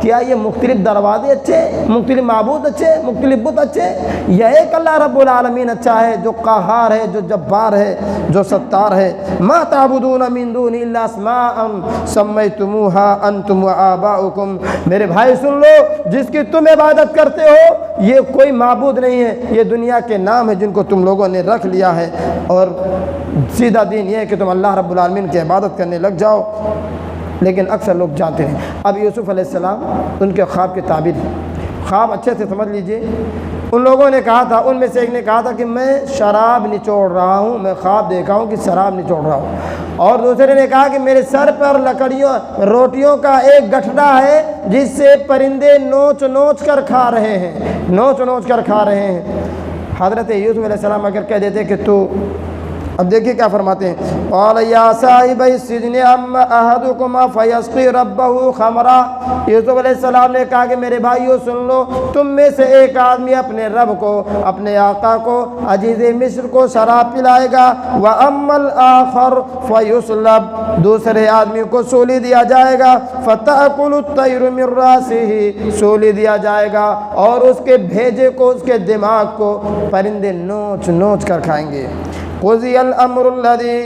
کیا یہ مختلف دروازے اچھے، مختلف معبود اچھے، مختلف بت اچھے، یا ایک اللہ رب العالمین اچھا ہے جو قہار ہے، جو جبار ہے، جو ستار ہے؟ ما تعبدون من دون الا اسماء سمیتموها انتم وآباؤکم۔ میرے بھائی سن لو، جس کی تم عبادت کرتے ہو یہ کوئی معبود نہیں ہے، یہ دنیا کے نام ہے جن کو تم لوگوں نے رکھ لیا ہے، اور سیدھا دین یہ ہے کہ تم اللہ رب العالمین کی عبادت کرنے لگ جاؤ، لیکن اکثر لوگ جانتے ہیں۔ اب یوسف علیہ السلام ان کے خواب کی تعبیر، خواب اچھے سے سمجھ لیجئے۔ ان لوگوں نے کہا تھا، ان میں سے ایک نے کہا تھا کہ میں شراب نچوڑ رہا ہوں، میں خواب دیکھا ہوں کہ شراب نچوڑ رہا ہوں، اور دوسرے نے کہا کہ میرے سر پر روٹیوں کا ایک گٹھڑا ہے جس سے پرندے نوچ نوچ کر کھا رہے ہیں، نوچ نوچ کر کھا رہے ہیں۔ حضرت یوسف علیہ السلام اگر کہہ دیتے کہ تو، اب دیکھیے کیا فرماتے ہیں، قال یا صاحب السجن اما احدکما فیسقی ربہ خمرا۔ یوسف علیہ السلام نے کہا کہ میرے بھائیو سن لو، تم میں سے ایک آدمی اپنے رب کو، اپنے آقا کو، عزیز مصر کو شراب پلائے گا، واما الاخر فیصلب، دوسرے آدمی کو سولی دیا جائے گا، فتأکل الطیر من راسہ، سولی دیا جائے گا اور اس کے بھیجے کو، اس کے دماغ کو پرندے نوچ نوچ کر کھائیں گے۔ قضی الامر الذی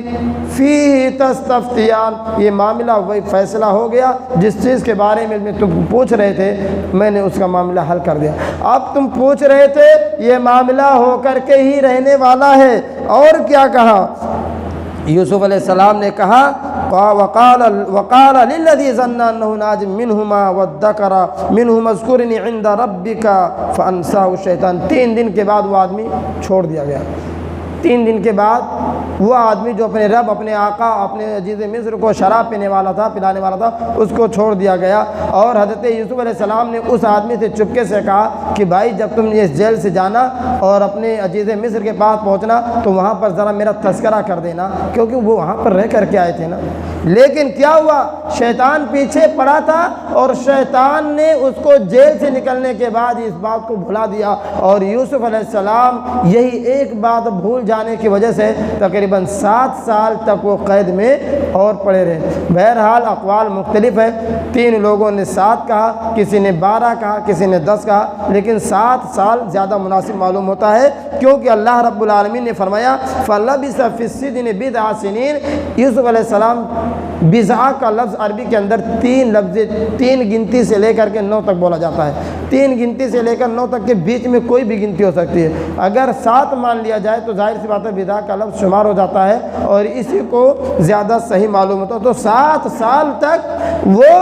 فیہ تستفتیان، یہ معاملہ وہی فیصلہ ہو گیا جس چیز کے بارے میں تم پوچھ رہے تھے، میں نے اس کا معاملہ حل کر دیا۔ اب تم پوچھ رہے تھے یہ معاملہ ہو کر کے ہی رہنے والا ہے۔ اور کیا کہا یوسف علیہ السلام نے کہا، وقال للذی ظن انه ناج منهما وادکر منهما اذکرنی عند ربک فانساه الشیطان۔ 3 دن کے بعد وہ آدمی چھوڑ دیا گیا۔ 3 دن کے بعد وہ آدمی جو اپنے رب، اپنے آقا، اپنے عزیز مصر کو شراب پینے والا تھا، پلانے والا تھا، اس کو چھوڑ دیا گیا۔ اور حضرت یوسف علیہ السلام نے اس آدمی سے چپکے سے کہا کہ بھائی جب تم اس جیل سے جانا اور اپنے عزیز مصر کے پاس پہنچنا تو وہاں پر ذرا میرا تذکرہ کر دینا، کیونکہ وہ وہاں پر رہ کر کے آئے تھے نا۔ لیکن کیا ہوا، شیطان پیچھے پڑا تھا اور شیطان نے اس کو جیل سے نکلنے کے بعد اس بات کو بھلا دیا، اور یوسف علیہ السلام یہی ایک بات بھول جانے کی وجہ سے تقریباً 7 سال تک وہ قید میں اور پڑے رہے۔ بہرحال اقوال مختلف ہے، 3 لوگوں نے 7 کہا، کسی نے 12 کہا، کسی نے 10 کہا، لیکن 7 سال زیادہ مناسب معلوم ہوتا ہے، کیونکہ اللہ رب العالمین نے فرمایا فَلَبِثَ فِي السِّجْنِ بِضْعَ سِنِينَ۔ یوسف علیہ السلام، بضع کا لفظ عربی کے اندر 3 لفظ، 3 گنتی سے لے کر کے 9 تک بولا جاتا ہے۔ 3 گنتی سے لے کر 9 تک کے بیچ میں کوئی بھی گنتی ہو سکتی ہے۔ اگر 7 مان لیا جائے تو ظاہر سی بات ہے بضع کا لفظ شمار ہو جاتا ہے، اور اسی کو زیادہ صحیح معلوم ہوتا ہے۔ تو 7 سال تک وہ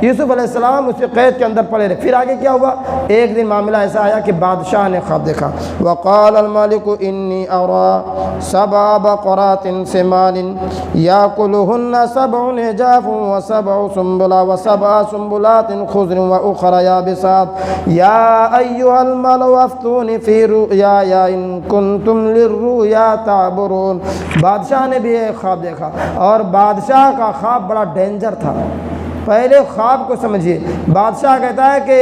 یوسف علیہ السلام اسی قید کے اندر پڑے رہے۔ پھر آگے کیا ہوا، ایک دن معاملہ ایسا آیا کہ بادشاہ نے خواب دیکھا، وقال الملك انی ارى 7 بقرات سمان یاکلهن 7 عجاف و7 سنبلا و7 سنبلات خضر واخرى یابسات یا ایها الملأ افتونی فی رؤیای ان کنتم للرؤیا تعبرون۔ بادشاہ نے بھی ایک خواب دیکھا، اور بادشاہ کا خواب بڑا ڈینجر تھا۔ پہلے خواب کو سمجھیے۔ بادشاہ کہتا ہے کہ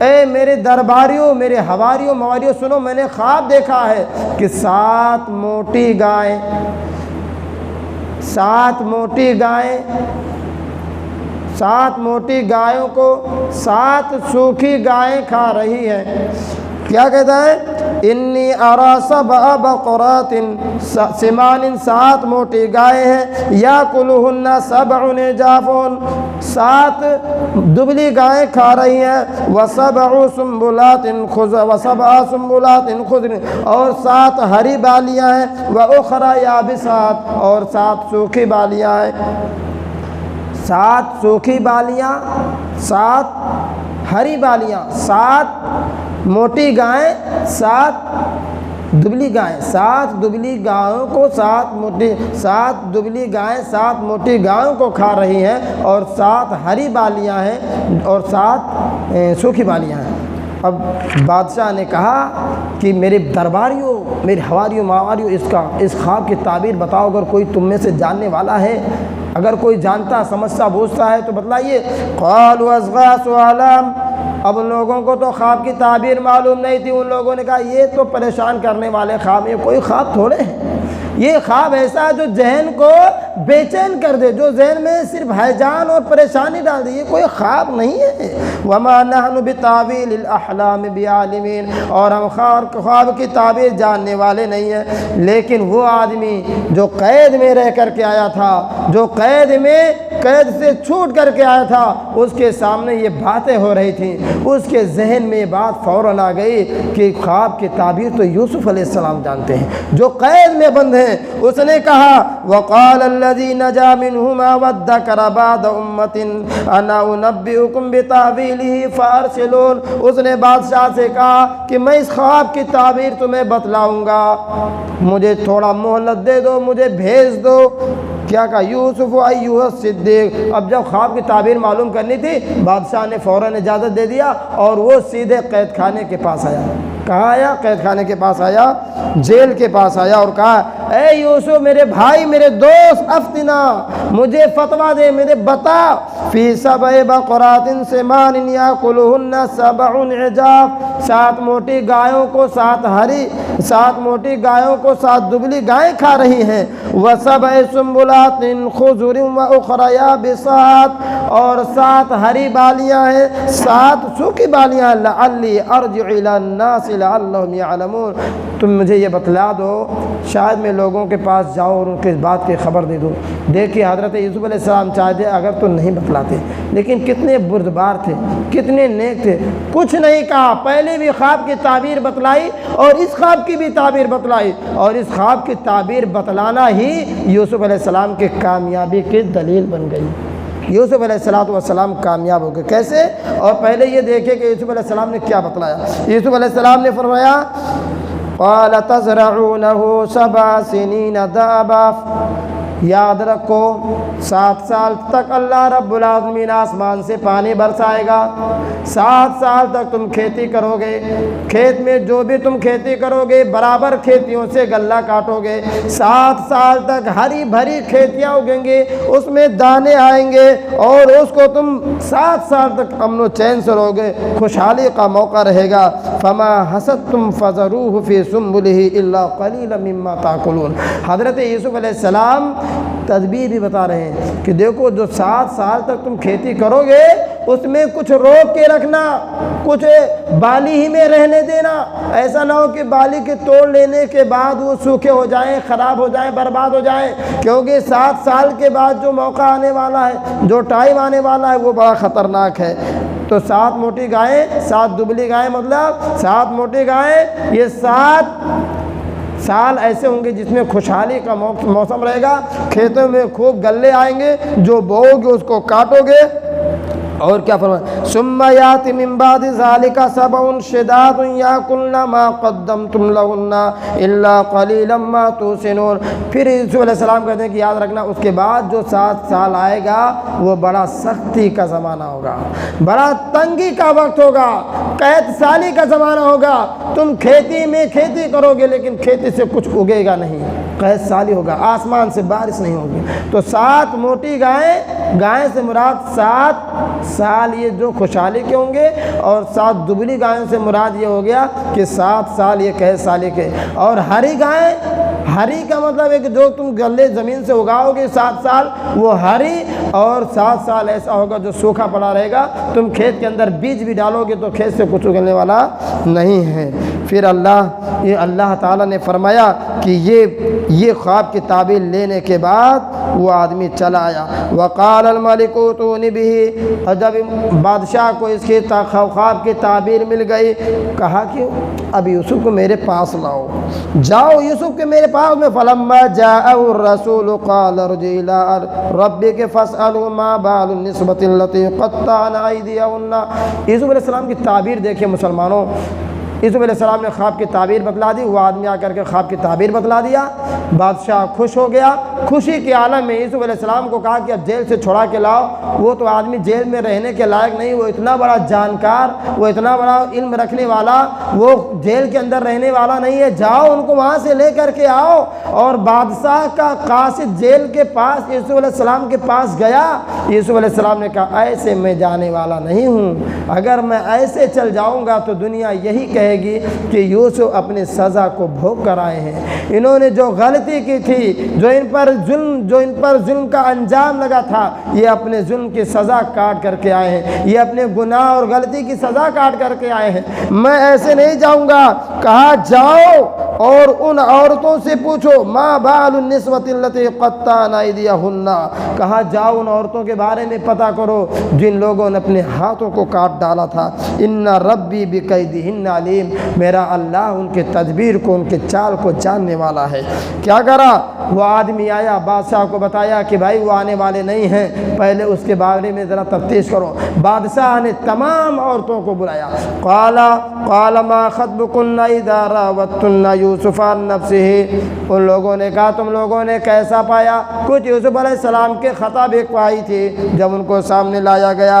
اے میرے درباریوں، میرے حواریوں، مواریوں، سنو، میں نے خواب دیکھا ہے کہ 7 موٹی گائیں، 7 موٹی گایوں کو 7 سوکھی گائیں کھا رہی ہیں۔ کیا کہتا ہے انی ارا سبع بقرات سمان، 7 موٹی گائے ہیں، یاکلہن سبع عجاف، 7 دبلی گائیں کھا رہی ہیں، وسبع سنبلات خضر، اور 7 ہری بالیاں ہیں، واخری یابسات، اور 7 سوکھی بالیاں ہیں، 7 سوکھی بالیاں، 7 ہری بالیاں، 7 موٹی گائیں، 7 دبلی گائیں، 7 دبلی گائوں کو 7 دبلی گائیں 7 موٹی گائوں کو کھا رہی ہیں، اور 7 ہری بالیاں ہیں، اور 7 سوکھی بالیاں ہیں۔ اب بادشاہ نے کہا کہ میرے درباریوں، میرے حواریوں ماواریوں، اس خواب کی تعبیر بتاؤ، اگر کوئی تم میں سے جاننے والا ہے، اگر کوئی جانتا سمجھتا بوجھتا ہے تو بتلائیے۔ قالوا اضغاث احلام، اب ان لوگوں کو تو خواب کی تعبیر معلوم نہیں تھی، ان لوگوں نے کہا یہ تو پریشان کرنے والے خواب، یہ کوئی خواب تھوڑے ہیں، یہ خواب ایسا ہے جو ذہن کو بے چین کر دے، جو ذہن میں صرف ہیجان اور پریشانی ڈال دے، یہ کوئی خواب نہیں ہے۔ وما نحن بتاویل الاحلام بعالمین، اور ہم خواب کی تعبیر جاننے والے نہیں ہیں۔ لیکن وہ آدمی جو قید میں رہ کر کے آیا تھا، جو قید سے چھوٹ کر کے آیا تھا، اس کے سامنے یہ باتیں ہو رہی تھیں، اس کے ذہن میں یہ بات فوراً آ گئی کہ خواب کی تعبیر تو یوسف علیہ السلام جانتے ہیں جو قید میں بند ہیں۔ اس نے کہا وقال الذي نجا منهما وادكر بعد امة انا انبئكم بتاويله فارسلون، اس نے بادشاہ سے کہا کہ میں اس خواب کی تعبیر تمہیں بتلاؤں گا، مجھے تھوڑا مہلت دے دو، مجھے بھیج دو۔ کیا کہا؟ یوسف ایھا الصدیق۔ اب جب خواب کی تعبیر معلوم کرنی تھی، بادشاہ نے فوراً اجازت دے دیا، اور وہ سیدھے قید خانے کے پاس آیا۔ کہاں آیا؟ قید خانے کے پاس آیا، جیل کے پاس آیا، اور کہا اے یوسف، میرے بھائی، میرے دوست، افتنا، مجھے فتویٰ دے، مجھے بتا، فی سبع بقرات سمان یاکلہن سبع عجاف، 7 موٹی گایوں کو 7 موٹی گایوں کو 7 دبلی گائیں کھا رہی ہیں، وسبع سنبلات خضر واخری یابسات، اور 7 ہری بالیاں ہیں، 7 سوکھی بالیاں ہیں، لعلی ارجع الی الناس لعلہم یعلمون، تم مجھے یہ بتلا دو، شاید میں لوگوں کے پاس جاؤں اور ان کے اس بات کی خبر دے دوں۔ دیکھیے حضرت یوسف علیہ السلام چاہتے اگر تو نہیں بتلاتے، لیکن کتنے بردبار تھے، کتنے نیک تھے، کچھ نہیں کہا، پہلے بھی خواب کی تعبیر بتلائی اور اس خواب کی بھی تعبیر بتلائی، اور اس خواب کی تعبیر بتلانا ہی یوسف علیہ السلام کی کامیابی کی دلیل بن گئی۔ یوسف علیہ السلام کامیاب ہو گئے، کیسے؟ اور پہلے یہ دیکھیں کہ یوسف علیہ السلام نے کیا بتلایا۔ یوسف علیہ السلام نے فرمایا قال تزرعونه 7 سنين دابا، یاد رکھو 7 سال تک اللہ رب العالمین آسمان سے پانی برسائے گا، 7 سال تک تم کھیتی کرو گے، کھیت میں جو بھی تم کھیتی کرو گے برابر کھیتیوں سے غلہ کاٹو گے، 7 سال تک ہری بھری کھیتیاں اگیں گے، اس میں دانے آئیں گے، اور اس کو تم 7 سال تک امن و چین سے رہو گے، خوشحالی کا موقع رہے گا۔ فما حسدتم فذروه في سنبله الا قليلا مما تاكلون۔ حضرت یوسف علیہ السلام تدبیر بھی بتا رہے ہیں کہ دیکھو جو 7 سال تک تم کھیتی کرو گے اس میں کچھ روک کے رکھنا، کچھ بالی ہی میں رہنے دینا، ایسا نہ ہو کہ بالی کے توڑ لینے کے بعد وہ سوکھے ہو جائیں، خراب ہو جائیں، برباد ہو جائیں، کیونکہ 7 سال کے بعد جو موقع آنے والا ہے، جو ٹائم آنے والا ہے وہ بڑا خطرناک ہے۔ تو 7 موٹی گائیں، 7 دبلی گائیں، مطلب 7 موٹی گائیں، یہ 7 سال ایسے ہوں گے جس میں خوشحالی کا موسم رہے گا، کھیتوں میں خوب غلے آئیں گے، جو بوؤ گے اس کو کاٹو گے۔ اور کیا فرمایا؟ ثم یاتی من بعد ذلك 7 شداد یاکلن ما قدمتم لهن الا قلیلا ما تحسنون۔ پھر یوسف علیہ السلام کہتے ہیں کہ یاد رکھنا اس کے بعد جو 7 سال آئے گا وہ بڑا سختی کا زمانہ ہوگا، بڑا تنگی کا وقت ہوگا، قید سالی کا زمانہ ہوگا، تم کھیتی میں کھیتی کرو گے لیکن کھیتی سے کچھ اگے گا نہیں، قید سالی ہوگا، آسمان سے بارش نہیں ہوگی۔ تو 7 موٹی گائیں سے مراد 7 سال یہ جو خوشحالی کے ہوں گے، اور 7 دبلی گائیں سے مراد یہ ہو گیا کہ 7 سال یہ قید سالی کے، اور ہری گائیں ہری کا مطلب ہے کہ جو تم غلے زمین سے اگاؤ گے 7 سال وہ ہری، اور 7 سال ایسا ہوگا جو سوکھا پڑا رہے گا، تم کھیت کے اندر بیج بھی ڈالو گے تو کھیت سے کچھ اگلنے والا نہیں ہے۔ پھر اللہ تعالیٰ نے فرمایا کہ یہ خواب کی تعبیر لینے کے بعد وہ آدمی چلا آیا۔ وقال الملک ائتونی بہ، اور جب بادشاہ کو اس کی خواب کی تعبیر مل گئی، کہا کہ اب یوسف کو میرے پاس لاؤ، جاؤ یوسف کے میرے پاس میں۔ فلما جاءه الرسول قال ارجع الى ربك فاسأله ما بال النسوة التي قطعن أيديهن۔ یوسف علیہ السلام کی تعبیر دیکھیں مسلمانوں، یوسف علیہ السلام نے خواب کی تعبیر بتلا دی، وہ آدمی آ کر کے خواب کی تعبیر بتلا دیا، بادشاہ خوش ہو گیا۔ خوشی کے عالم میں یوسف علیہ السلام کو کہا کہ اب جیل سے چھڑا کے لاؤ، وہ تو آدمی جیل میں رہنے کے لائق نہیں، وہ اتنا بڑا جانکار، وہ اتنا بڑا علم رکھنے والا، وہ جیل کے اندر رہنے والا نہیں ہے، جاؤ ان کو وہاں سے لے کر کے آؤ۔ اور بادشاہ کا قاصد جیل کے پاس یوسف علیہ السلام کے پاس گیا۔ یوسف علیہ السلام نے کہا ایسے میں جانے والا نہیں ہوں، اگر میں ایسے چل جاؤں گا تو دنیا یہی کہے گی کہ یوسف اپنی سزا کو بھوگ کر آئے ہیں، انہوں نے جو غلطی کی تھی، جو ان پر ظلم کا انجام لگا تھا، یہ اپنے ظلم کی سزا کاٹ کر کے آئے ہیں، یہ اپنے گناہ اور غلطی کی سزا کاٹ کر کے آئے ہیں، میں ایسے نہیں جاؤں گا۔ کہا جاؤ اور ان عورتوں سے پوچھو ما بال النسوة التي قطعن أيديهن، کہا جاؤ ان عورتوں کے بارے میں پتہ کرو جن لوگوں نے اپنے ہاتھوں کو کاٹ ڈالا تھا۔ ان ربی بکیدہن علیم، میرا اللہ ان کے تدبیر کو، ان کے چال کو جاننے والا ہے۔ کیا کرا؟ وہ آدمی آیا، بادشاہ کو بتایا کہ بھائی وہ آنے والے نہیں ہیں، پہلے اس کے بارے میں ذرا تفتیش کرو۔ بادشاہ نے تمام عورتوں کو بلایا، قال ما خطبکن اذا راوتن یوسف عن نفسہ، ان لوگوں نے کہا تم لوگوں نے کیسا پایا؟ کچھ یوسف علیہ السلام کے خطا بھی پائی تھی۔ جب ان کو سامنے لایا گیا،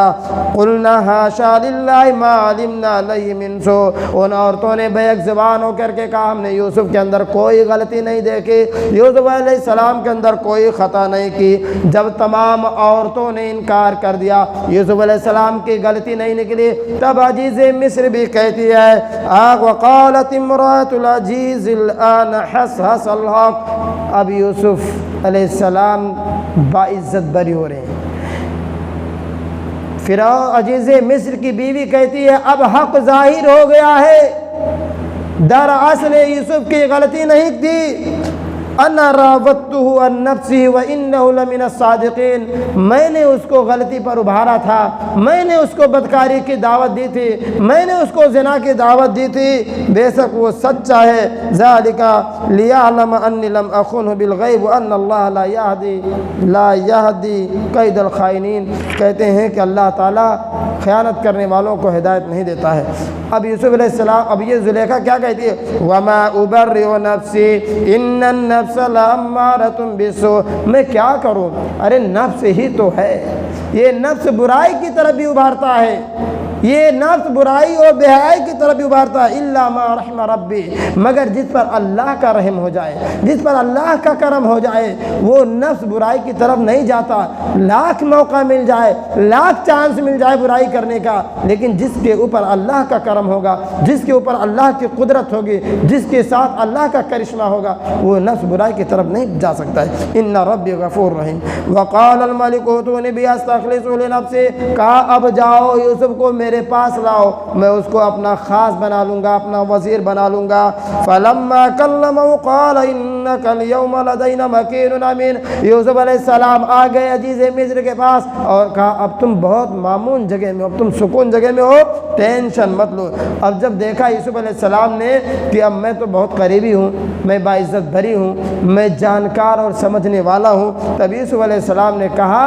قلنا حاشا للہ ما علمنا علیہ من سوء، ان عورتوں نے بے یک زبان ہو کر کے کہا ہم نے یوسف کے اندر کوئی غلطی نہیں دیکھی، یوسف علیہ السلام کے اندر کوئی خطا نہیں کی۔ جب تمام عورتوں نے انکار کر دیا، یوسف علیہ السلام کی غلطی نہیں نکلی، تب عزیز مصر بھی کہتی ہے وقالت امرأة العزیز الآن حصحص الحق، اب یوسف علیہ السلام باعزت بری ہو رہے ہیں۔ فرعون عزیز مصر کی بیوی کہتی ہے اب حق ظاہر ہو گیا ہے، دراصل یوسف کی غلطی نہیں تھی، انا راودته عن نفسه وانه لمن الصادقین، میں نے اس کو غلطی پر ابھارا تھا، میں نے اس کو بدکاری کی دعوت دی تھی، میں نے اس کو زنا کی دعوت دی تھی، بے شک وہ سچا ہے۔ ذالک لیعلم انی لم اخنہ بالغیب وان اللہ لا یہدی کید الخائنین، کہتے ہیں کہ اللہ تعالیٰ خیانت کرنے والوں کو ہدایت نہیں دیتا ہے۔ اب یوسف علیہ السلام، اب یہ زلیخا کیا کہتی ہے؟ وما ابرئ نفسی ان النفس لامارۃ بالسوء، میں کیا کروں، ارے نفس ہی تو ہے، یہ نفس برائی کی طرف بھی ابھارتا ہے، یہ نفس برائی اور بے حیائی کی طرف بھی ابھارتا ہے، الا ما رحم ربی، مگر جس پر اللہ کا رحم ہو جائے، جس پر اللہ کا کرم ہو جائے، وہ نفس برائی کی طرف نہیں جاتا۔ لاکھ موقع مل جائے، لاکھ چانس مل جائے برائی کرنے کا، لیکن جس کے اوپر اللہ کا کرم ہوگا، جس کے اوپر اللہ کی قدرت ہوگی، جس کے ساتھ اللہ کا کرشمہ ہوگا، وہ نفس برائی کی طرف نہیں جا سکتا ہے۔ ان ربی غفور رحیم۔ وقال الملک ائتونی بہ استخلص لنفسی، کہا اب جاؤ یوسف کو میرے پاس لاؤ، میں اس کو اپنا خاص بنا لوں گا، اپنا وزیر بنا لوں گا۔ فلما کلمہ قال انک اليوم لدینا مکین امین، یوسف علیہ السلام آ گئے عزیز مصر کے پاس اور کہا اب تم بہت مامون جگہ میں، اب تم سکون جگہ میں ہو، ٹینشن مت لو۔ اب جب دیکھا یوسف علیہ السلام نے کہ اب میں تو بہت قریبی ہوں، میں باعزت بھری ہوں، میں جانکار اور سمجھنے والا ہوں، تب یوسف علیہ السلام نے کہا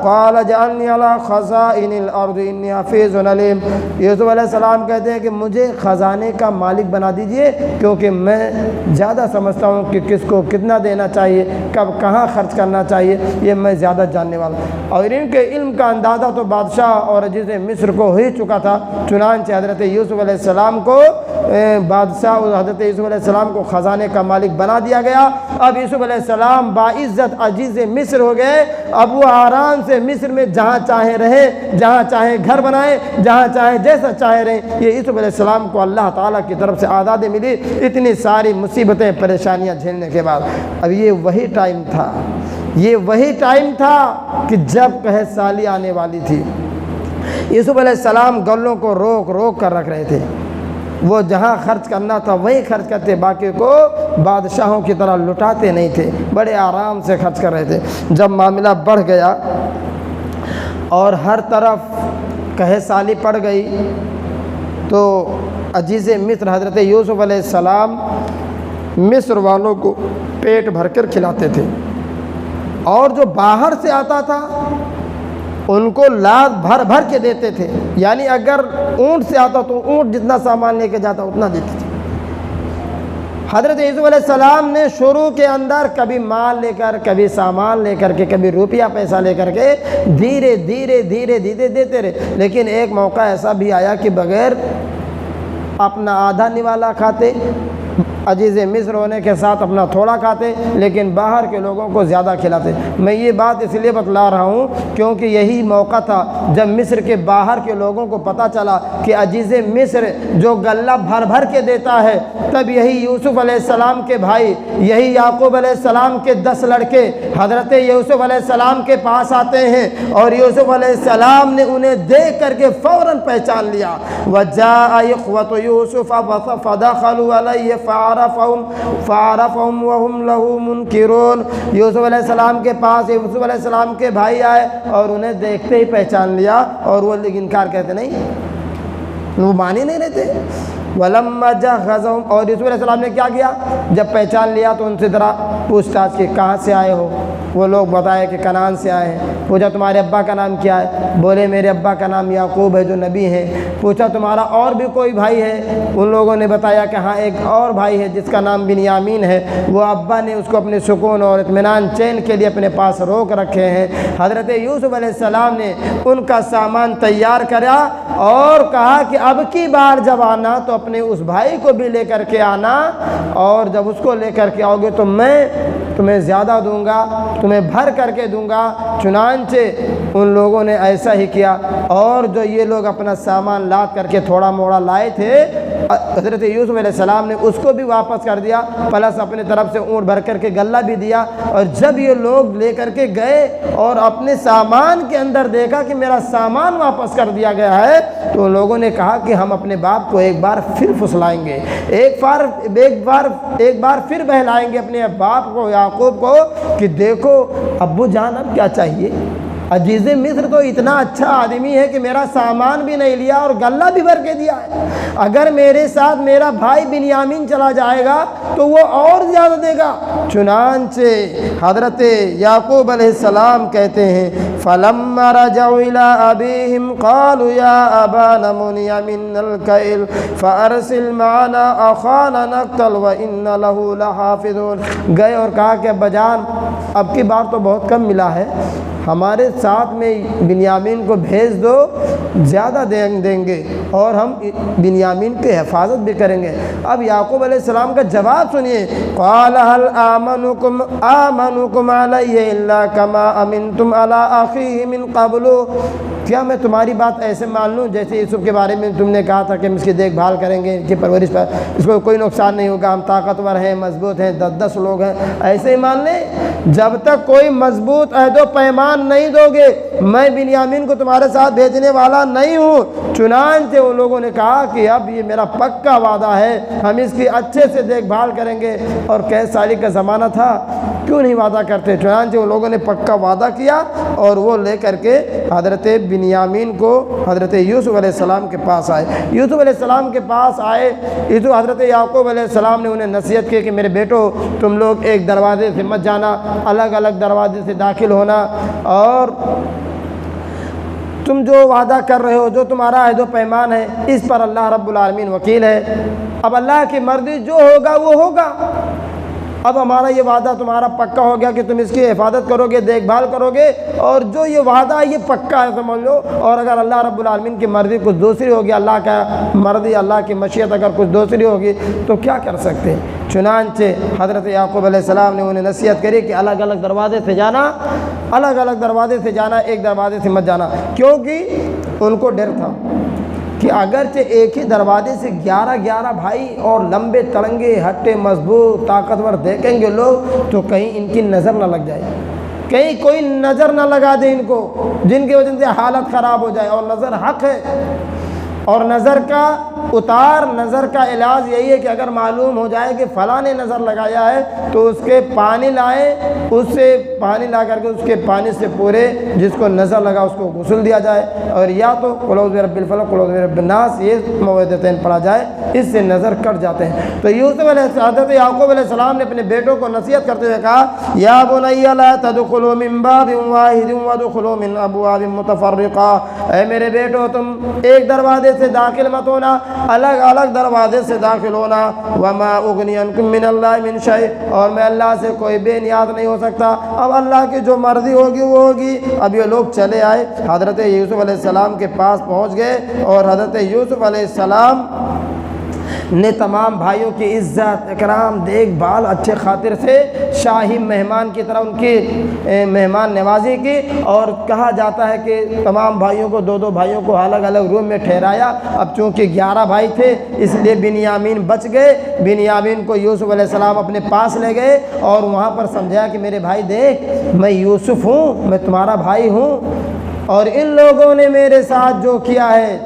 قال اجعلنی علی خزائن الارض انی حفیظ علیم، یوسف علیہ السلام کہتے ہیں کہ مجھے خزانے کا مالک بنا دیجئے، کیونکہ میں زیادہ سمجھتا ہوں کہ کس کو کتنا دینا چاہیے، کب کہاں خرچ کرنا چاہیے، یہ میں زیادہ جاننے والا ہوں۔ اور ان کے علم کا اندازہ تو بادشاہ اور عزیز مصر کو ہو ہی چکا تھا، چنانچہ حضرت یوسف علیہ السلام کو بادشاہ اور حضرت یوسف علیہ السلام کو خزانے کا مالک بنا دیا گیا۔ اب یوسف علیہ السلام باعزت عزیز مصر ہو گئے اب وہ آرام سے مصر میں جہاں چاہیں رہے، جہاں چاہیں گھر بنائے، جہاں چاہیں جیسا چاہیں رہیں۔ یہ یوسف علیہ السلام کو اللہ تعالیٰ کی طرف سے آزادی ملی اتنی ساری مصیبتیں پریشانیاں جھیلنے کے بعد۔ اب یہ وہی ٹائم تھا، یہ وہی ٹائم تھا کہ جب قحط سالی آنے والی تھی۔ یوسف علیہ السلام گلوں کو روک روک کر رکھ رہے تھے، وہ جہاں خرچ کرنا تھا وہیں خرچ کرتے، باقی کو بادشاہوں کی طرح لٹاتے نہیں تھے، بڑے آرام سے خرچ کر رہے تھے۔ جب معاملہ بڑھ گیا اور ہر طرف قحط سالی پڑ گئی تو عزیز مصر حضرت یوسف علیہ السلام مصر والوں کو پیٹ بھر کر کھلاتے تھے، اور جو باہر سے آتا تھا ان کو لاد بھر بھر کے دیتے تھے، یعنی اگر اونٹ سے آتا تو اونٹ جتنا سامان لے کے جاتا اتنا دیتے تھے۔ حضرت یوسف علیہ السلام نے شروع کے اندر کبھی مال لے کر، کبھی سامان لے کر کے، کبھی روپیہ پیسہ لے کر کے دھیرے دھیرے دھیرے دھیرے دیتے رہے، لیکن ایک موقع ایسا بھی آیا کہ بغیر اپنا آدھا نوالا کھاتے، عزیز مصر ہونے کے ساتھ اپنا تھوڑا کھاتے، لیکن باہر کے لوگوں کو زیادہ کھلاتے۔ میں یہ بات اس لیے بتلا رہا ہوں کیونکہ یہی موقع تھا جب مصر کے باہر کے لوگوں کو پتہ چلا کہ عزیز مصر جو غلہ بھر بھر کے دیتا ہے، تب یہی یوسف علیہ السلام کے بھائی، یہی یعقوب علیہ السلام کے 10 لڑکے حضرت یوسف علیہ السلام کے پاس آتے ہیں، اور یوسف علیہ السلام نے انہیں دیکھ کر کے فوراً پہچان لیا۔ وَجَاءَ إِخْوَةُ يُوسُفَ فَدَخَلُوا عَلَيْهِ فَعَرَفَهُمْ وَهُمْ لَهُ مُنْكِرُونَ۔ یوسف علیہ السلام کے پاس یوسف علیہ السلام کے بھائی آئے اور انہیں دیکھتے ہی پہچان لیا، اور وہ انکار کہتے نہیں، وہ مانی نہیں رہتے۔ وَلَمَّا جَهَّزَهُمْ، اور یوسف علیہ السلام نے کیا کیا، جب پہچان لیا تو ان سے ذرا پوچھ تاچھ کہ کہاں سے آئے ہو۔ وہ لوگ بتائے کہ کنعان سے آئے ہیں۔ پوچھا تمہارے ابا کا نام کیا ہے؟ بولے میرے ابا کا نام یعقوب ہے جو نبی ہیں۔ پوچھا تمہارا اور بھی کوئی بھائی ہے؟ ان لوگوں نے بتایا کہ ہاں ایک اور بھائی ہے جس کا نام بنیامین ہے، وہ ابا نے اس کو اپنے سکون اور اطمینان چین کے لیے اپنے پاس روک رکھے ہیں۔ حضرت یوسف علیہ السلام نے ان کا سامان تیار کرا اور کہا کہ اب کی بار جب آنا تو اپنے اس بھائی کو بھی لے کر کے آنا، اور جب اس کو لے کر کے آؤ گے تو میں تمہیں زیادہ دوں گا، تمہیں بھر کر کے دوں گا۔ چنانچہ ان لوگوں نے ایسا ہی کیا، اور جو یہ لوگ اپنا سامان لاد کر کے تھوڑا موڑا لائے تھے، حضرت یوسف علیہ السلام نے اس کو بھی واپس کر دیا، پلس اپنے طرف سے اونٹ بھر کر کے غلہ بھی دیا۔ اور جب یہ لوگ لے کر کے گئے اور اپنے سامان کے اندر دیکھا کہ میرا سامان واپس کر دیا گیا ہے، تو ان لوگوں نے کہا کہ ہم اپنے باپ کو ایک بار پھر پھسلائیں گے، ایک بار پھر بہلائیں گے اپنے باپ کو یعقوب کو کہ دیکھو ابو جان اب کیا چاہیے، عزیز مصر تو اتنا اچھا آدمی ہے کہ میرا سامان بھی نہیں لیا اور غلہ بھی بھر کے دیا ہے، اگر میرے ساتھ میرا بھائی بنیامین چلا جائے گا تو وہ اور زیادہ دے گا۔ چنانچہ حضرت یعقوب علیہ السلام کہتے ہیں فَلَمَّا رَجَعُوا إِلَىٰ أَبِيهِمْ قَالُوا يَا أَبَانَا مُنِعَ مِنَّا الْكَيْلُ فَأَرْسِلْ مَعَنَا أَخَانَا نَقْتَلْ وَإِنَّ لَهُ لَحَافِظُونَ۔ گئے اور کہا کہ ابا جان اب کی بار تو بہت کم ملا ہے، ہمارے ساتھ میں بنیامین کو بھیج دو، زیادہ دیں گے اور ہم بنیامین کی حفاظت بھی کریں گے۔ اب یعقوب علیہ السلام کا جواب سنیے، قال هل آمنكم علیہ الا کما امنتم علی اخیہ من قبل۔ کیا میں تمہاری بات ایسے مان لوں جیسے یوسف کے بارے میں تم نے کہا تھا کہ ہم اس کی دیکھ بھال کریں گے، ان کی پرورش پر اس کو کوئی نقصان نہیں ہوگا، ہم طاقتور ہیں، مضبوط ہیں، 10 لوگ ہیں، ایسے ہی مان لیں؟ جب تک کوئی مضبوط عہد و پیمان نہیں دو گے میں بنیامین کو تمہارے ساتھ بھیجنے والا نہیں ہوں۔ چنانچہ ان لوگوں نے کہا کہ اب یہ میرا پکا وعدہ ہے، ہم اس کی اچھے سے دیکھ بھال کریں گے، اور قحط سالی کا زمانہ تھا کیوں نہیں وعدہ کرتے۔ چنانچہ ان لوگوں نے پکا وعدہ کیا اور وہ لے کر کے حضرت بنیامین کو حضرت یوسف علیہ السلام کے پاس آئے۔ یوسف علیہ السلام کے پاس آئے تو حضرت یعقوب علیہ السلام نے انہیں نصیحت کی کہ میرے بیٹو تم لوگ ایک دروازے سے مت جانا، الگ الگ دروازے سے داخل ہونا، اور تم جو وعدہ کر رہے ہو، جو تمہارا عہد و پیمان ہے، اس پر اللہ رب العالمین وکیل ہے۔ اب اللہ کی مرضی جو ہوگا وہ ہوگا۔ چنانچہ حضرت یعقوب علیہ السلام نے کہا کہ اب کی بار جب آنا تو اپنے اس بھائی کو بھی لے کر کے آنا، اور جب اس کو لے کر کے آؤ گے تو میں تمہیں زیادہ دوں گا۔ اب ہمارا یہ وعدہ تمہارا پکا ہو گیا کہ تم اس کی حفاظت کرو گے، دیکھ بھال کرو گے، اور جو یہ وعدہ ہے یہ پکا ہے سمجھ لو، اور اگر اللہ رب العالمین کی مرضی کچھ دوسری ہوگی، اللہ کا مرضی، اللہ کی مشیت اگر کچھ دوسری ہوگی تو کیا کر سکتے ہیں۔ چنانچہ حضرت یعقوب علیہ السلام نے انہیں نصیحت کری کہ الگ الگ دروازے سے جانا، الگ الگ دروازے سے جانا، ایک دروازے سے مت جانا، کیونکہ ان کو ڈر تھا کہ اگرچہ ایک ہی دروازے سے 11 بھائی اور لمبے تڑنگے ہٹے مضبوط طاقتور دیکھیں گے لوگ تو کہیں ان کی نظر نہ لگ جائے، کہیں کوئی نظر نہ لگا دے ان کو، جن کی وجہ سے حالت خراب ہو جائے، اور نظر حق ہے، اور نظر کا نظر کا علاج یہی ہے کہ اگر معلوم ہو جائے کہ فلاں نے نظر لگایا ہے تو اس کے پانی لائیں، اس سے پانی لا کر کے اس کے پانی سے پورے جس کو نظر لگا اس کو غسل دیا جائے، اور یا تو قل اعوذ برب الفلق قل اعوذ برب الناس یہ معوذتین پڑھا جائے، اس سے نظر کٹ جاتے ہیں۔ تو یوسف حضرت یعقوب علیہ السلام نے اپنے بیٹوں کو نصیحت کرتے ہوئے کہا یا بنی لا تدخلوا من باب واحد وادخلوا من ابواب متفرقہ، اے میرے بیٹو تم ایک دروازے سے داخل مت ہونا، الگ الگ دروازے سے داخل ہونا، وما اغنی عنکم من اللہ من شیء، اور میں اللہ سے کوئی بے نیاز نہیں ہو سکتا، اب اللہ کی جو مرضی ہوگی وہ ہوگی۔ اب یہ لوگ چلے آئے، حضرت یوسف علیہ السلام کے پاس پہنچ گئے، اور حضرت یوسف علیہ السلام نے تمام بھائیوں کی عزت اکرام دیکھ بھال اچھے خاطر سے شاہی مہمان کی طرح ان کی مہمان نوازی کی، اور کہا جاتا ہے کہ تمام بھائیوں کو دو بھائیوں کو الگ الگ روم میں ٹھہرایا۔ اب چونکہ 11 بھائی تھے اس لیے بنیامین بچ گئے، بنیامین کو یوسف علیہ السلام اپنے پاس لے گئے اور وہاں پر سمجھایا کہ میرے بھائی دیکھ میں یوسف ہوں، میں تمہارا بھائی ہوں، اور ان لوگوں نے میرے ساتھ جو کیا ہے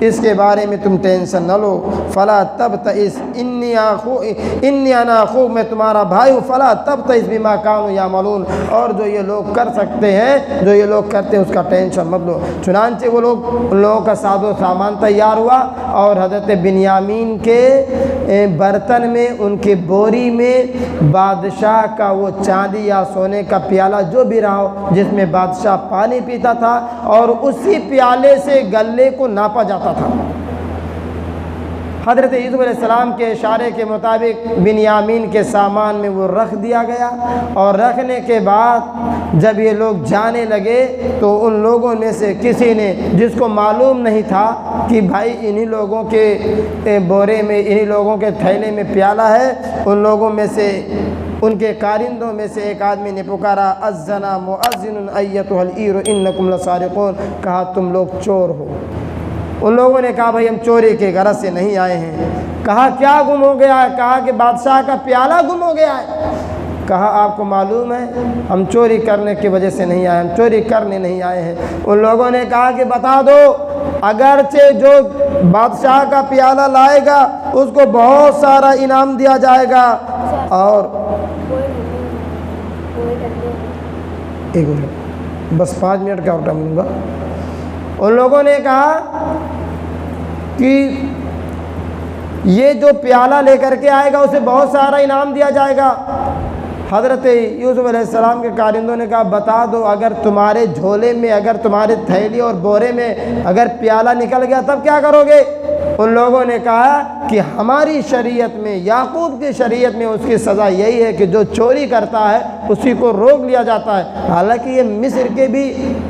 اس کے بارے میں تم ٹینشن نہ لو، فلا تبتئس انی انا اخوک، میں تمہارا بھائی ہوں، فلا تبتئس بما کانوا یعملون، اور جو یہ لوگ کر سکتے ہیں، جو یہ لوگ کرتے ہیں اس کا ٹینشن مت لو۔ چنانچہ ان لوگوں کا ساز و سامان تیار ہوا، اور حضرت بنیامین کے برتن میں، ان کی بوری میں بادشاہ کا وہ چاندی یا سونے کا پیالہ جو بھی رہا ہو جس میں بادشاہ پانی پیتا تھا، اور اسی پیالے سے گلے کو ناپا جاتا تھا۔ حضرت یوسف علیہ السلام کے اشارے کے مطابق بنیامین کے سامان میں وہ رکھ دیا گیا، اور رکھنے کے بعد جب یہ لوگ جانے لگے تو ان لوگوں میں سے کسی نے، جس کو معلوم نہیں تھا کہ بھائی انہی لوگوں کے بورے میں، انہی لوگوں کے تھیلے میں پیالہ ہے، ان لوگوں میں سے، ان کے کارندوں میں سے ایک آدمی نے پکارا اذنا مؤذن ایتها العیر انکم لسارقون، کہا تم لوگ چور ہو۔ ان لوگوں نے کہا بھائی ہم چوری کے غرض سے نہیں آئے ہیں۔ کہا کیا گم ہو گیا ہے؟ کہا کہ بادشاہ کا پیالہ گم ہو گیا ہے۔ کہا آپ کو معلوم ہے ہم چوری کرنے کی وجہ سے نہیں آئے، ہم چوری کرنے نہیں آئے ہیں۔ ان لوگوں نے کہا کہ بتا دو، اگرچہ جو بادشاہ کا پیالہ لائے گا اس کو بہت سارا انعام دیا جائے گا، اور ایک منٹ بس 5 منٹ کا اور ٹائم لوں گا۔ ان لوگوں نے کہا کہ یہ جو پیالہ لے کر کے آئے گا اسے بہت سارا انعام دیا جائے گا۔ حضرت یوسف علیہ السلام کے کارندوں نے کہا بتا دو، اگر تمہارے جھولے میں، اگر تمہارے تھیلی اور بورے میں اگر پیالہ نکل گیا تب کیا کرو گے؟ ان لوگوں نے کہا کہ ہماری شریعت میں، یعقوب کی شریعت میں اس کی سزا یہی ہے کہ جو چوری کرتا ہے اسی کو روک لیا جاتا ہے۔ حالانکہ یہ مصر کے بھی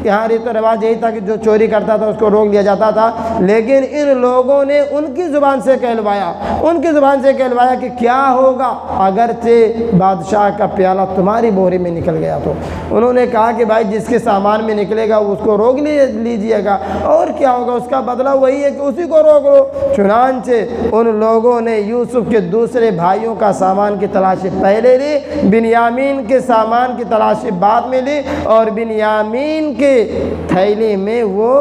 یہاں ریت و رواج یہی تھا کہ جو چوری کرتا تھا اس کو روک لیا جاتا تھا، لیکن ان لوگوں نے ان کی زبان سے کہلوایا کہ کیا ہوگا اگرچہ بادشاہ کا پیالہ تمہاری بوری میں نکل گیا تو۔ انہوں نے کہا کہ بھائی جس کے سامان میں نکلے گا اس کو روک لیجئے گا، اور کیا ہوگا، اس کا بدلہ وہی ہے کہ اسی کو روک لو۔ چنانچہ ان لوگوں نے یوسف کے دوسرے بھائیوں کا سامان کی تلاشی پہلے لی، بنیامین کے سامان کی تلاشی بعد میں لی، اور بنیامین کے تھیلے میں وہ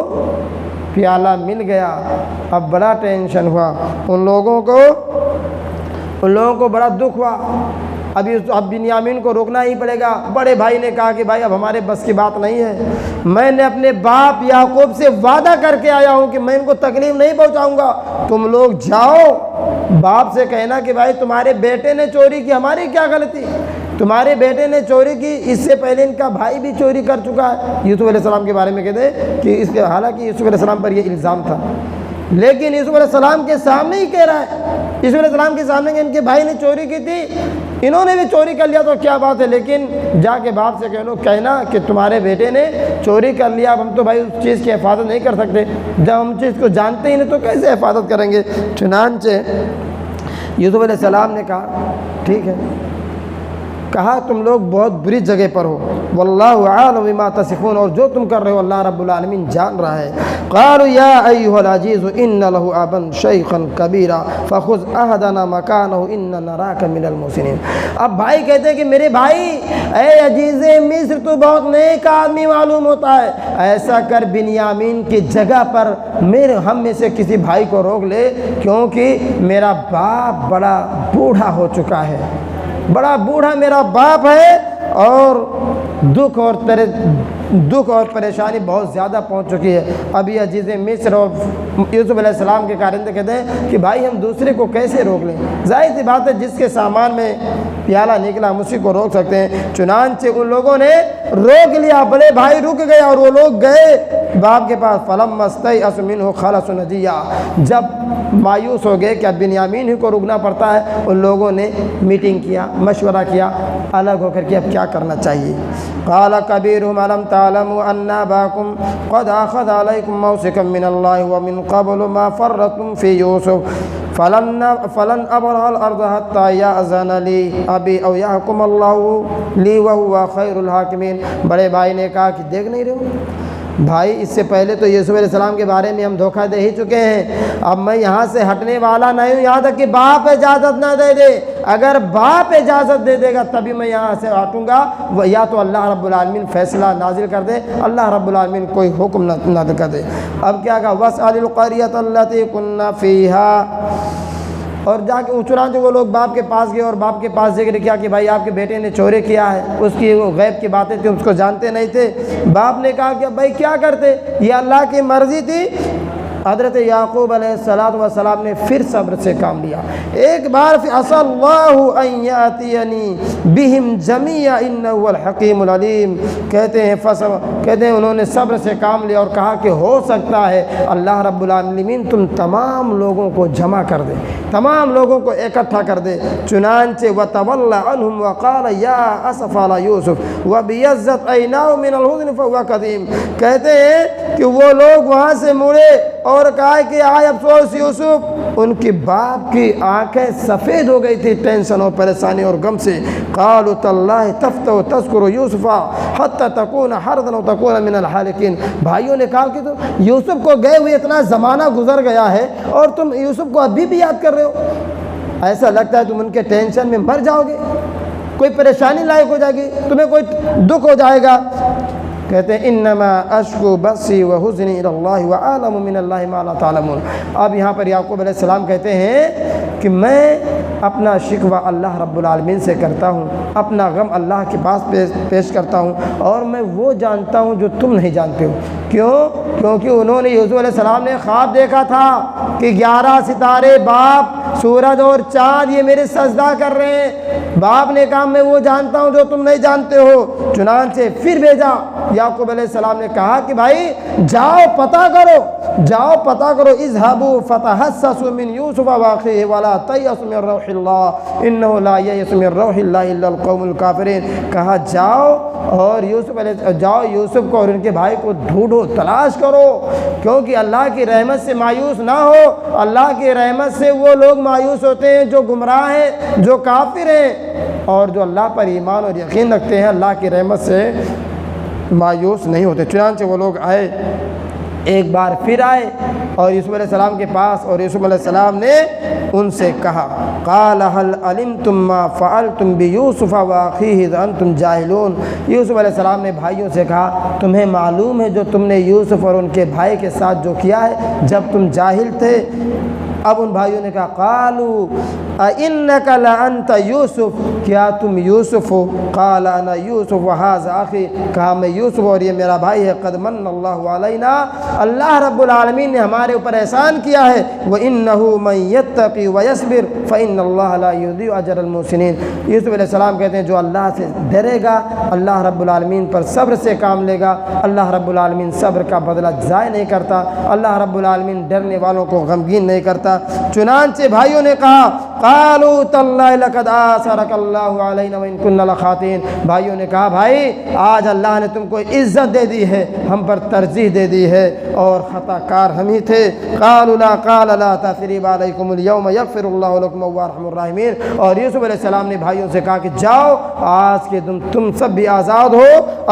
پیالہ مل گیا۔ اب بڑا ٹینشن ہوا ان لوگوں کو بڑا دکھ ہوا۔ اب بنیامین کو روکنا ہی پڑے گا۔ بڑے بھائی نے کہا کہ بھائی اب ہمارے بس کی بات نہیں ہے، میں نے اپنے باپ یعقوب سے وعدہ کر کے آیا ہوں کہ میں ان کو تکلیف نہیں پہنچاؤں گا، تم لوگ جاؤ، باپ سے کہنا کہ بھائی تمہارے بیٹے نے چوری کی، ہماری کیا غلطی، تمہارے بیٹے نے چوری کی، اس سے پہلے ان کا بھائی بھی چوری کر چکا ہے۔ یوسف علیہ السلام کے بارے میں کہتے ہیں کہ اس کے، حالانکہ یوسف علیہ السلام پر یہ الزام تھا لیکن یوسف علیہ السلام کے سامنے ہی کہہ رہا ہے، یوسف علیہ السلام کے سامنے کہ ان کے بھائی نے چوری کی تھی، انہوں نے بھی چوری کر لیا تو کیا بات ہے، لیکن جا کے باپ سے کہنا کہ تمہارے بیٹے نے چوری کر لیا، اب ہم تو بھائی اس چیز کی حفاظت نہیں کر سکتے، جب ہم چیز کو جانتے ہی نہیں تو کیسے حفاظت کریں گے۔ چنانچہ یوسف علیہ السلام نے کہا ٹھیک ہے، کہا تم لوگ بہت بری جگہ پر ہو، واللہ اعلم بما تصفون، اور جو تم کر رہے ہو اللہ رب العالمین جان رہا ہے۔ قالوا یا ایھا العزیز ان له ابا شیخا کبیرا فخذ احدنا مکانہ انا نراک من المحسنین۔ اب بھائی کہتے ہیں کہ میرے بھائی، اے عزیز مصر تو بہت نیک آدمی معلوم ہوتا ہے، ایسا کر بنیامین کی جگہ پر ہم میں سے کسی بھائی کو روک لے، کیونکہ میرا باپ بڑا بوڑھا ہو چکا ہے، بڑا بوڑھا میرا باپ ہے، اور دکھ اور پریشانی بہت زیادہ پہنچ چکی ہے۔ ابھی عزیز مصر اور یوسف علیہ السلام کے کارندے کہتے ہیں کہ بھائی ہم دوسرے کو کیسے روک لیں، ظاہر سی بات ہے جس کے سامان میں پیالہ نکلا ہم اسی کو روک سکتے ہیں۔ چنانچہ ان لوگوں نے روک لیا، بڑے بھائی رک گئے اور وہ لوگ گئے باپ کے پاس۔ فلما استيئسوا منه خلصوا نجيا، جب مایوس ہو گئے کہ اب بنیامین ہی کو رکنا پڑتا ہے، ان لوگوں نے میٹنگ کیا، مشورہ کیا الگ ہو کر کے اب کیا کرنا چاہیے۔ قال كبيرهم ألم تعلموا أن أباكم قد أخذ عليكم موثقا من الله ومن قبل ما فرطتم في يوسف فلن أبرح الأرض حتى يأذن لي أبي أو يحكم الله لي وهو خير الحاكمين۔ بڑے بھائی نے کہا کہ دیکھ نہیں رہے ہو بھائی، اس سے پہلے تو یوسف علیہ السلام کے بارے میں ہم دھوکہ دے ہی چکے ہیں، اب میں یہاں سے ہٹنے والا نہیں ہوں یہاں تک کہ باپ اجازت نہ دے دے۔ اگر باپ اجازت دے دے گا تبھی میں یہاں سے ہٹوں گا، یا تو اللہ رب العالمین فیصلہ نازل کر دے، اللہ رب العالمین کوئی حکم نہ کر دے۔ اب کیا کہا، وَاسْأَلِ الْقَرْيَةَ الَّتِي كُنَّا فِيهَا، اور جا کے چنانچہ وہ لوگ باپ کے پاس گئے اور باپ کے پاس ذکر کیا کہ بھائی آپ کے بیٹے نے چوری کیا ہے، اس کی وہ غیب کی باتیں تھیں، اس کو جانتے نہیں تھے۔ باپ نے کہا کہ بھائی کیا کرتے، یہ اللہ کی مرضی تھی۔ حضرت یعقوب علیہ السلام نے پھر صبر سے کام لیا، ایک بار عسى اللہ ان یاتینی بہم جمیعا انہ هو الحکیم العلیم۔ کہتے ہیں انہوں نے صبر سے کام لیا اور کہا کہ ہو سکتا ہے اللہ رب العالمین تم تمام لوگوں کو جمع کر دے، تمام لوگوں کو اکٹھا کر دے۔ چنانچہ وتولى عنهم وقال یا اسف علی یوسف وابیضت عیناہ من الحزن فهو کظیم۔ کہتے ہیں کہ وہ لوگ وہاں سے مڑے اور کہا کہ آئے افسوس یوسف، ان کی باپ کی آنکھیں سفید ہو گئی تھی ٹینشن اور پریشانی اور غم سے۔ قالوا تاللہ تفتح تذکر یوسف حتی تکون حرضا وتکون من الحالکین۔ بھائیوں نے کہا کہ تم یوسف کو گئے ہوئے اتنا زمانہ گزر گیا ہے اور تم یوسف کو ابھی بھی یاد کر رہے ہو، ایسا لگتا ہے تم ان کے ٹینشن میں مر جاؤ گے، کوئی پریشانی لائق ہو جائے گی، تمہیں کوئی دکھ ہو جائے گا۔ کہتے ہیں انما اشکو بسی وحزنی الی اللہ واعلم من اللہ ما لا تعلمون۔ اب یہاں پر یعقوب علیہ السلام کہتے ہیں کہ میں اپنا شکوہ اللہ رب العالمین سے کرتا ہوں، اپنا غم اللہ کے پاس پیش کرتا ہوں، اور میں وہ جانتا ہوں جو تم نہیں جانتے ہو۔ کیونکہ انہوں نے یوسف علیہ السلام نے خواب دیکھا تھا کہ 11 ستارے، باپ، سورج اور چاند یہ میرے سجدہ کر رہے ہیں۔ باپ نے کہا میں وہ جانتا ہوں جو تم نہیں جانتے ہو۔ چنانچہ پھر بھیجا، یعقوب علیہ السلام نے کہا کہ بھائی جاؤ پتہ کرو، اذهبوا فتحسسوا من یوسف واخیہ ولا تیأسوا من روح اللہ انہ لا ییأس من روح اللہ الا القوم الکافرین۔ کہا جاؤ اور یوسف کو اور ان کے بھائی کو ڈھونڈو، تلاش کرو، کیونکہ اللہ کی رحمت سے مایوس نہ ہو۔ اللہ کی رحمت سے وہ لوگ مایوس ہوتے ہیں جو گمراہ ہیں، جو کافر ہیں، اور جو اللہ پر ایمان اور یقین رکھتے ہیں اللہ کی رحمت سے مایوس نہیں ہوتے۔ چنانچہ وہ لوگ آئے، ایک بار پھر آئے اور یوسف علیہ السلام کے پاس، اور یوسف علیہ السلام نے ان سے کہا قال هل علمتم ما فعلتم بیوسف واخیہ اذ انتم جاہلون۔ یوسف علیہ السلام نے بھائیوں سے کہا تمہیں معلوم ہے جو تم نے یوسف اور ان کے بھائی کے ساتھ جو کیا ہے جب تم جاہل تھے۔ اب ان بھائیوں نے کہا قالوا اِنَّكَ لَأَنْتَ یوسف، کیا تم یوسف ہو؟ قال انا یوسف وهذا اخی، کہا میں یوسف اور یہ میرا بھائی ہے۔ قد من اللہ علینا، اللہ رب العالمین نے ہمارے اوپر احسان کیا ہے۔ وَإِنَّهُ مَن يَتَّقِ وَيَصْبِرْ فَإِنَّ اللَّهَ لَا يُضِيعُ أَجْرَ الْمُحْسِنِينَ۔ یوسف علیہ السلام کہتے ہیں جو اللہ سے ڈرے گا، اللہ رب العالمین پر صبر سے کام لے گا، اللہ رب العالمین صبر کا بدلہ ضائع نہیں کرتا، اللہ رب العالمین ڈرنے والوں کو غمگین نہیں کرتا۔ چنانچہ بھائیوں نے کہا قالوا تاللہ لقد آثرک اللہ علینا وإن كنا لخاطئین، بھائیوں نے کہا بھائی آج اللہ نے تم کو عزت دے دی ہے، ہم پر ترجیح دے دی ہے، اور خطا کار ہم ہی تھے۔ قالوا لا قال لا تثریب علیکم اليوم یغفر اللہ لکم وهو ارحم الراحمین، اور یوسف علیہ السلام نے بھائیوں سے کہا کہ جاؤ آج کے دن تم سب بھی آزاد ہو،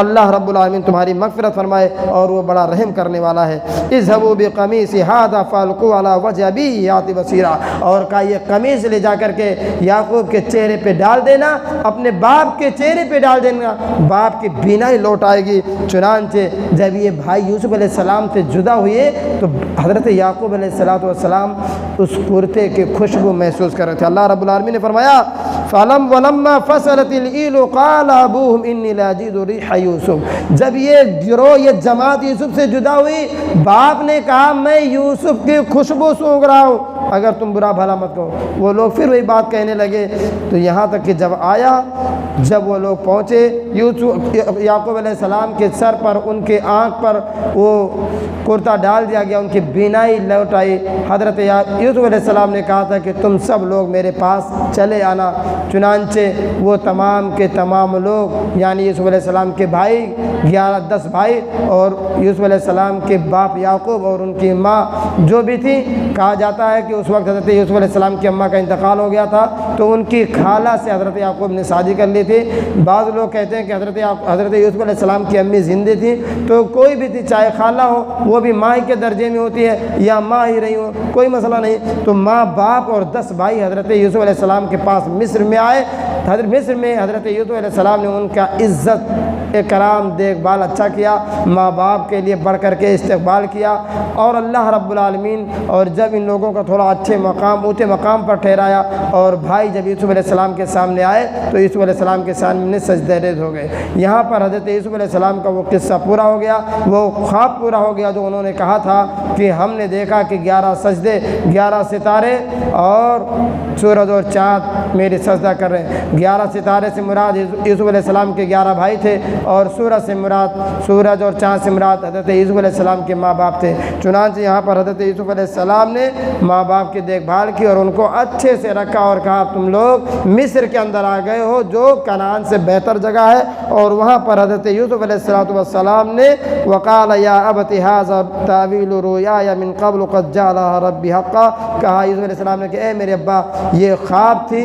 اللہ رب العالمین تمہاری مغفرت فرمائے اور وہ بڑا رحم کرنے والا ہے۔ اذهبوا بقمیصی ھذا فالقوا علی وجہ ابی یأتی بصیرا، اور کہا یہ قمیص لے جا کر کے یعقوب کے چہرے پہ ڈال دینا، اپنے باپ کے چہرے پہ ڈال دینا، باپ کی بینائی لوٹ آئے گی۔ چنانچہ جب یہ بھائی یوسف علیہ السلام سے جدا ہوئے تو حضرت یعقوب علیہ السلام اس کرتے کی خوشبو محسوس کر رہے تھے۔ اللہ رب العالمین نے فرمایا وَلَمَّا فَصَلَتِ الْعِيرُ قَالَ أَبُوهُمْ إِنِّي لَأَجِدُ رِيحَ یوسف، جب یہ گروہ یہ جماعت یوسف سے جدا ہوئی، باپ نے کہا میں یوسف کی خوشبو سونگ رہا ہوں، اگر تم برا بھلا مت کہو۔ وہ لوگ پھر وہی بات کہنے لگے، تو یہاں تک کہ جب وہ لوگ پہنچے یوسف یعقوب علیہ السلام کے سر پر ان کے آنکھ پر وہ کرتا ڈال دیا گیا، ان کی بینائی لوٹ آئی۔ حضرت یوسف علیہ السلام نے کہا تھا کہ تم سب لوگ میرے پاس چلے آنا۔ چنانچہ وہ تمام کے تمام لوگ یعنی یوسف علیہ السلام کے بھائی 10 بھائی اور یوسف علیہ السلام کے باپ یعقوب اور ان کی ماں جو بھی تھی، کہا جاتا ہے کہ اس وقت حضرت یوسف علیہ السلام کی اماں کا انتقال ہو گیا تھا تو ان کی خالہ سے حضرت یعقوب نے شادی کر لی تھی۔ بعض لوگ کہتے ہیں کہ حضرت یوسف علیہ السلام کی امی زندہ تھی، تو کوئی بھی تھی چاہے خالہ ہو وہ بھی ماں کے درجے میں ہوتی ہے یا ماں ہی رہی ہو، کوئی مسئلہ نہیں۔ تو ماں باپ اور 10 بھائی حضرت یوسف علیہ السلام کے پاس مصر میں آئے۔ مصر میں حضرت یوسف علیہ السلام نے ان کا عزت اکرام دیکھ بھال اچھا کیا، ماں باپ کے لیے بڑھ کر کے استقبال کیا، اور اللہ رب العالمین اور جب ان لوگوں کا تھوڑا اچھے مقام اونچے مقام پر ٹھہرایا، اور بھائی جب یوسف علیہ السلام کے سامنے آئے تو یوسف علیہ السلام کے سامنے سجدہ ریز ہو گئے۔ یہاں پر حضرت یوسف علیہ السلام کا وہ قصہ پورا ہو گیا، وہ خواب پورا ہو گیا جو انہوں نے کہا تھا کہ ہم نے دیکھا کہ 11 سجدے 11 ستارے اور سورج اور چاند میری سجدہ کر رہے ہیں۔ 11 ستارے سے مراد یوسف علیہ السلام کے 11 بھائی تھے، اور سورج اور چاند سے مراد حضرت یوسف علیہ السلام کے ماں باپ تھے۔ چنانچہ یہاں پر حضرت یوسف علیہ السلام نے ماں باپ کی دیکھ بھال کی اور ان کو اچھے سے رکھا، اور کہا تم لوگ مصر کے اندر آ گئے ہو جو کنعان سے بہتر جگہ ہے، اور وہاں پر حضرت یوسف علیہ السلام نے وقال یا ابت ھذا تاویل رؤیایا من قبل قد جعلها ربی حقا، کہا یوسف علیہ السلام نے کہ اے میرے ابا یہ خواب تھی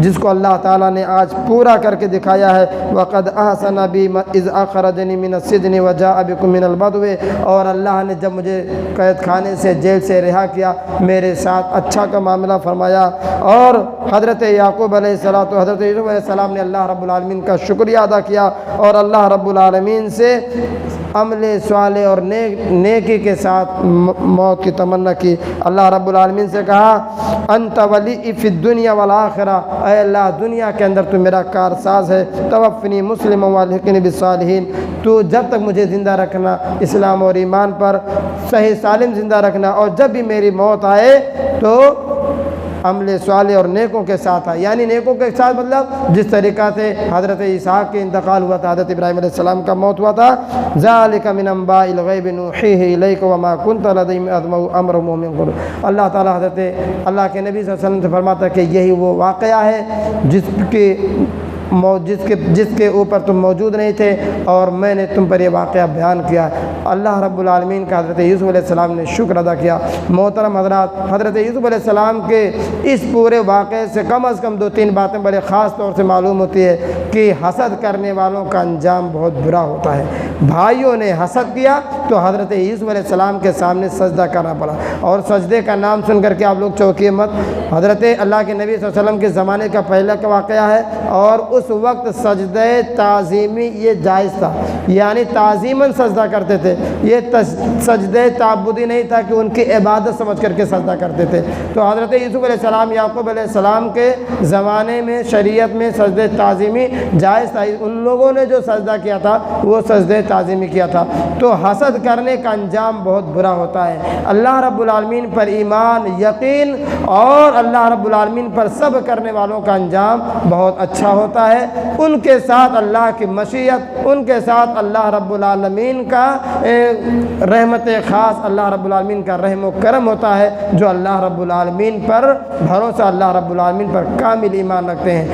جس کو اللہ تعالیٰ نے آج پورا کر کے دکھایا ہے۔ وقد احسن بی اذ اخرجنی من السجن وجاء بکم من البدو، اور اللہ نے جب مجھے قید خانے سے جیل سے رہا کیا میرے ساتھ اچھا کا معاملہ فرمایا۔ اور حضرت یعقوب علیہ السلام تو حضرت یوسف علیہ السلام نے اللہ رب العالمین کا شکریہ ادا کیا اور اللہ رب العالمین سے عمل صالح اور نیکی کے ساتھ موت کی تمنا کی۔ اللہ رب العالمین سے کہا انت ولی فی الدنیا والآخرہ، اے اللہ دنیا کے اندر تو میرا کارساز ہے، توفنی مسلم والحقنی بالصالحین، تو جب تک مجھے زندہ رکھنا اسلام اور ایمان پر صحیح سالم زندہ رکھنا، اور جب بھی میری موت آئے تو عمل صالح اور نیکوں کے ساتھ ہے، یعنی نیکوں کے ساتھ مطلب جس طریقہ سے حضرت اسحاق کے انتقال ہوا تھا، حضرت ابراہیم علیہ السلام کا موت ہوا تھا، ذالک من انباء الغیب نوحیہ الیک وما کنت لدیہم اذ امرهم من قبل۔ اللہ تعالیٰ حضرت اللہ کے نبی صلی اللہ علیہ وسلم سے فرماتا ہے کہ یہی وہ واقعہ ہے جس کے اوپر تم موجود نہیں تھے اور میں نے تم پر یہ واقعہ بیان کیا۔ اللہ رب العالمین کا حضرت یوسف علیہ السلام نے شکر ادا کیا۔ محترم حضرات، حضرت یوسف علیہ السلام کے اس پورے واقعے سے کم از کم 2-3 باتیں بڑے خاص طور سے معلوم ہوتی ہے کہ حسد کرنے والوں کا انجام بہت برا ہوتا ہے۔ بھائیوں نے حسد کیا تو حضرت یوسف علیہ السلام کے سامنے سجدہ کرنا پڑا، اور سجدے کا نام سن کر کے آپ لوگ چوکیے مت۔ حضرت اللہ کے نبی صلی اللہ علیہ وسلم کے زمانے کا پہلا کا واقعہ ہے، اور اس وقت سجدہ تعظیمی یہ جائز تھا، یعنی تعظیماً سجدہ کرتے تھے، یہ سجدہ تعبدی نہیں تھا کہ ان کی عبادت سمجھ کر کے سجدہ کرتے تھے۔ تو حضرت یوسف علیہ السلام، یعقوب علیہ السلام کے زمانے میں شریعت میں سجدہ تعظیمی جائز تھا، ان لوگوں نے جو سجدہ کیا تھا وہ سجدہ تعظیمی کیا تھا۔ تو حسد کرنے کا انجام بہت برا ہوتا ہے۔ اللہ رب العالمین پر ایمان، یقین اور اللہ رب العالمین پر صبر کرنے والوں کا انجام بہت اچھا ہوتا ہے۔ ان کے ساتھ اللہ کی مشیت، ان کے ساتھ اللہ رب العالمین کا رحمت خاص، اللہ رب العالمین کا رحم و کرم ہوتا ہے، جو اللہ رب العالمین پر بھروسہ، اللہ رب العالمین پر کامل ایمان رکھتے ہیں۔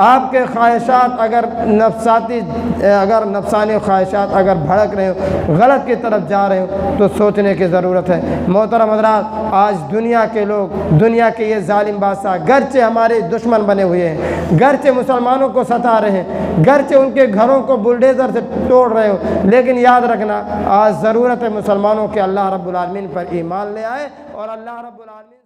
آپ کے خواہشات اگر نفسانی خواہشات اگر بھڑک رہے ہو، غلط کی طرف جا رہے ہو، تو سوچنے کی ضرورت ہے۔ محترم حضرات، آج دنیا کے لوگ، دنیا کے یہ ظالم بادشاہ گرچہ ہمارے دشمن بنے ہوئے ہیں، گرچہ مسلمانوں کو ستا رہے ہیں، گرچہ ان کے گھروں کو بلڈیزر سے توڑ رہے ہو، لیکن یاد رکھنا آج ضرورت ہے مسلمانوں کے اللہ رب العالمین پر ایمان لے آئے اور اللہ رب العالمین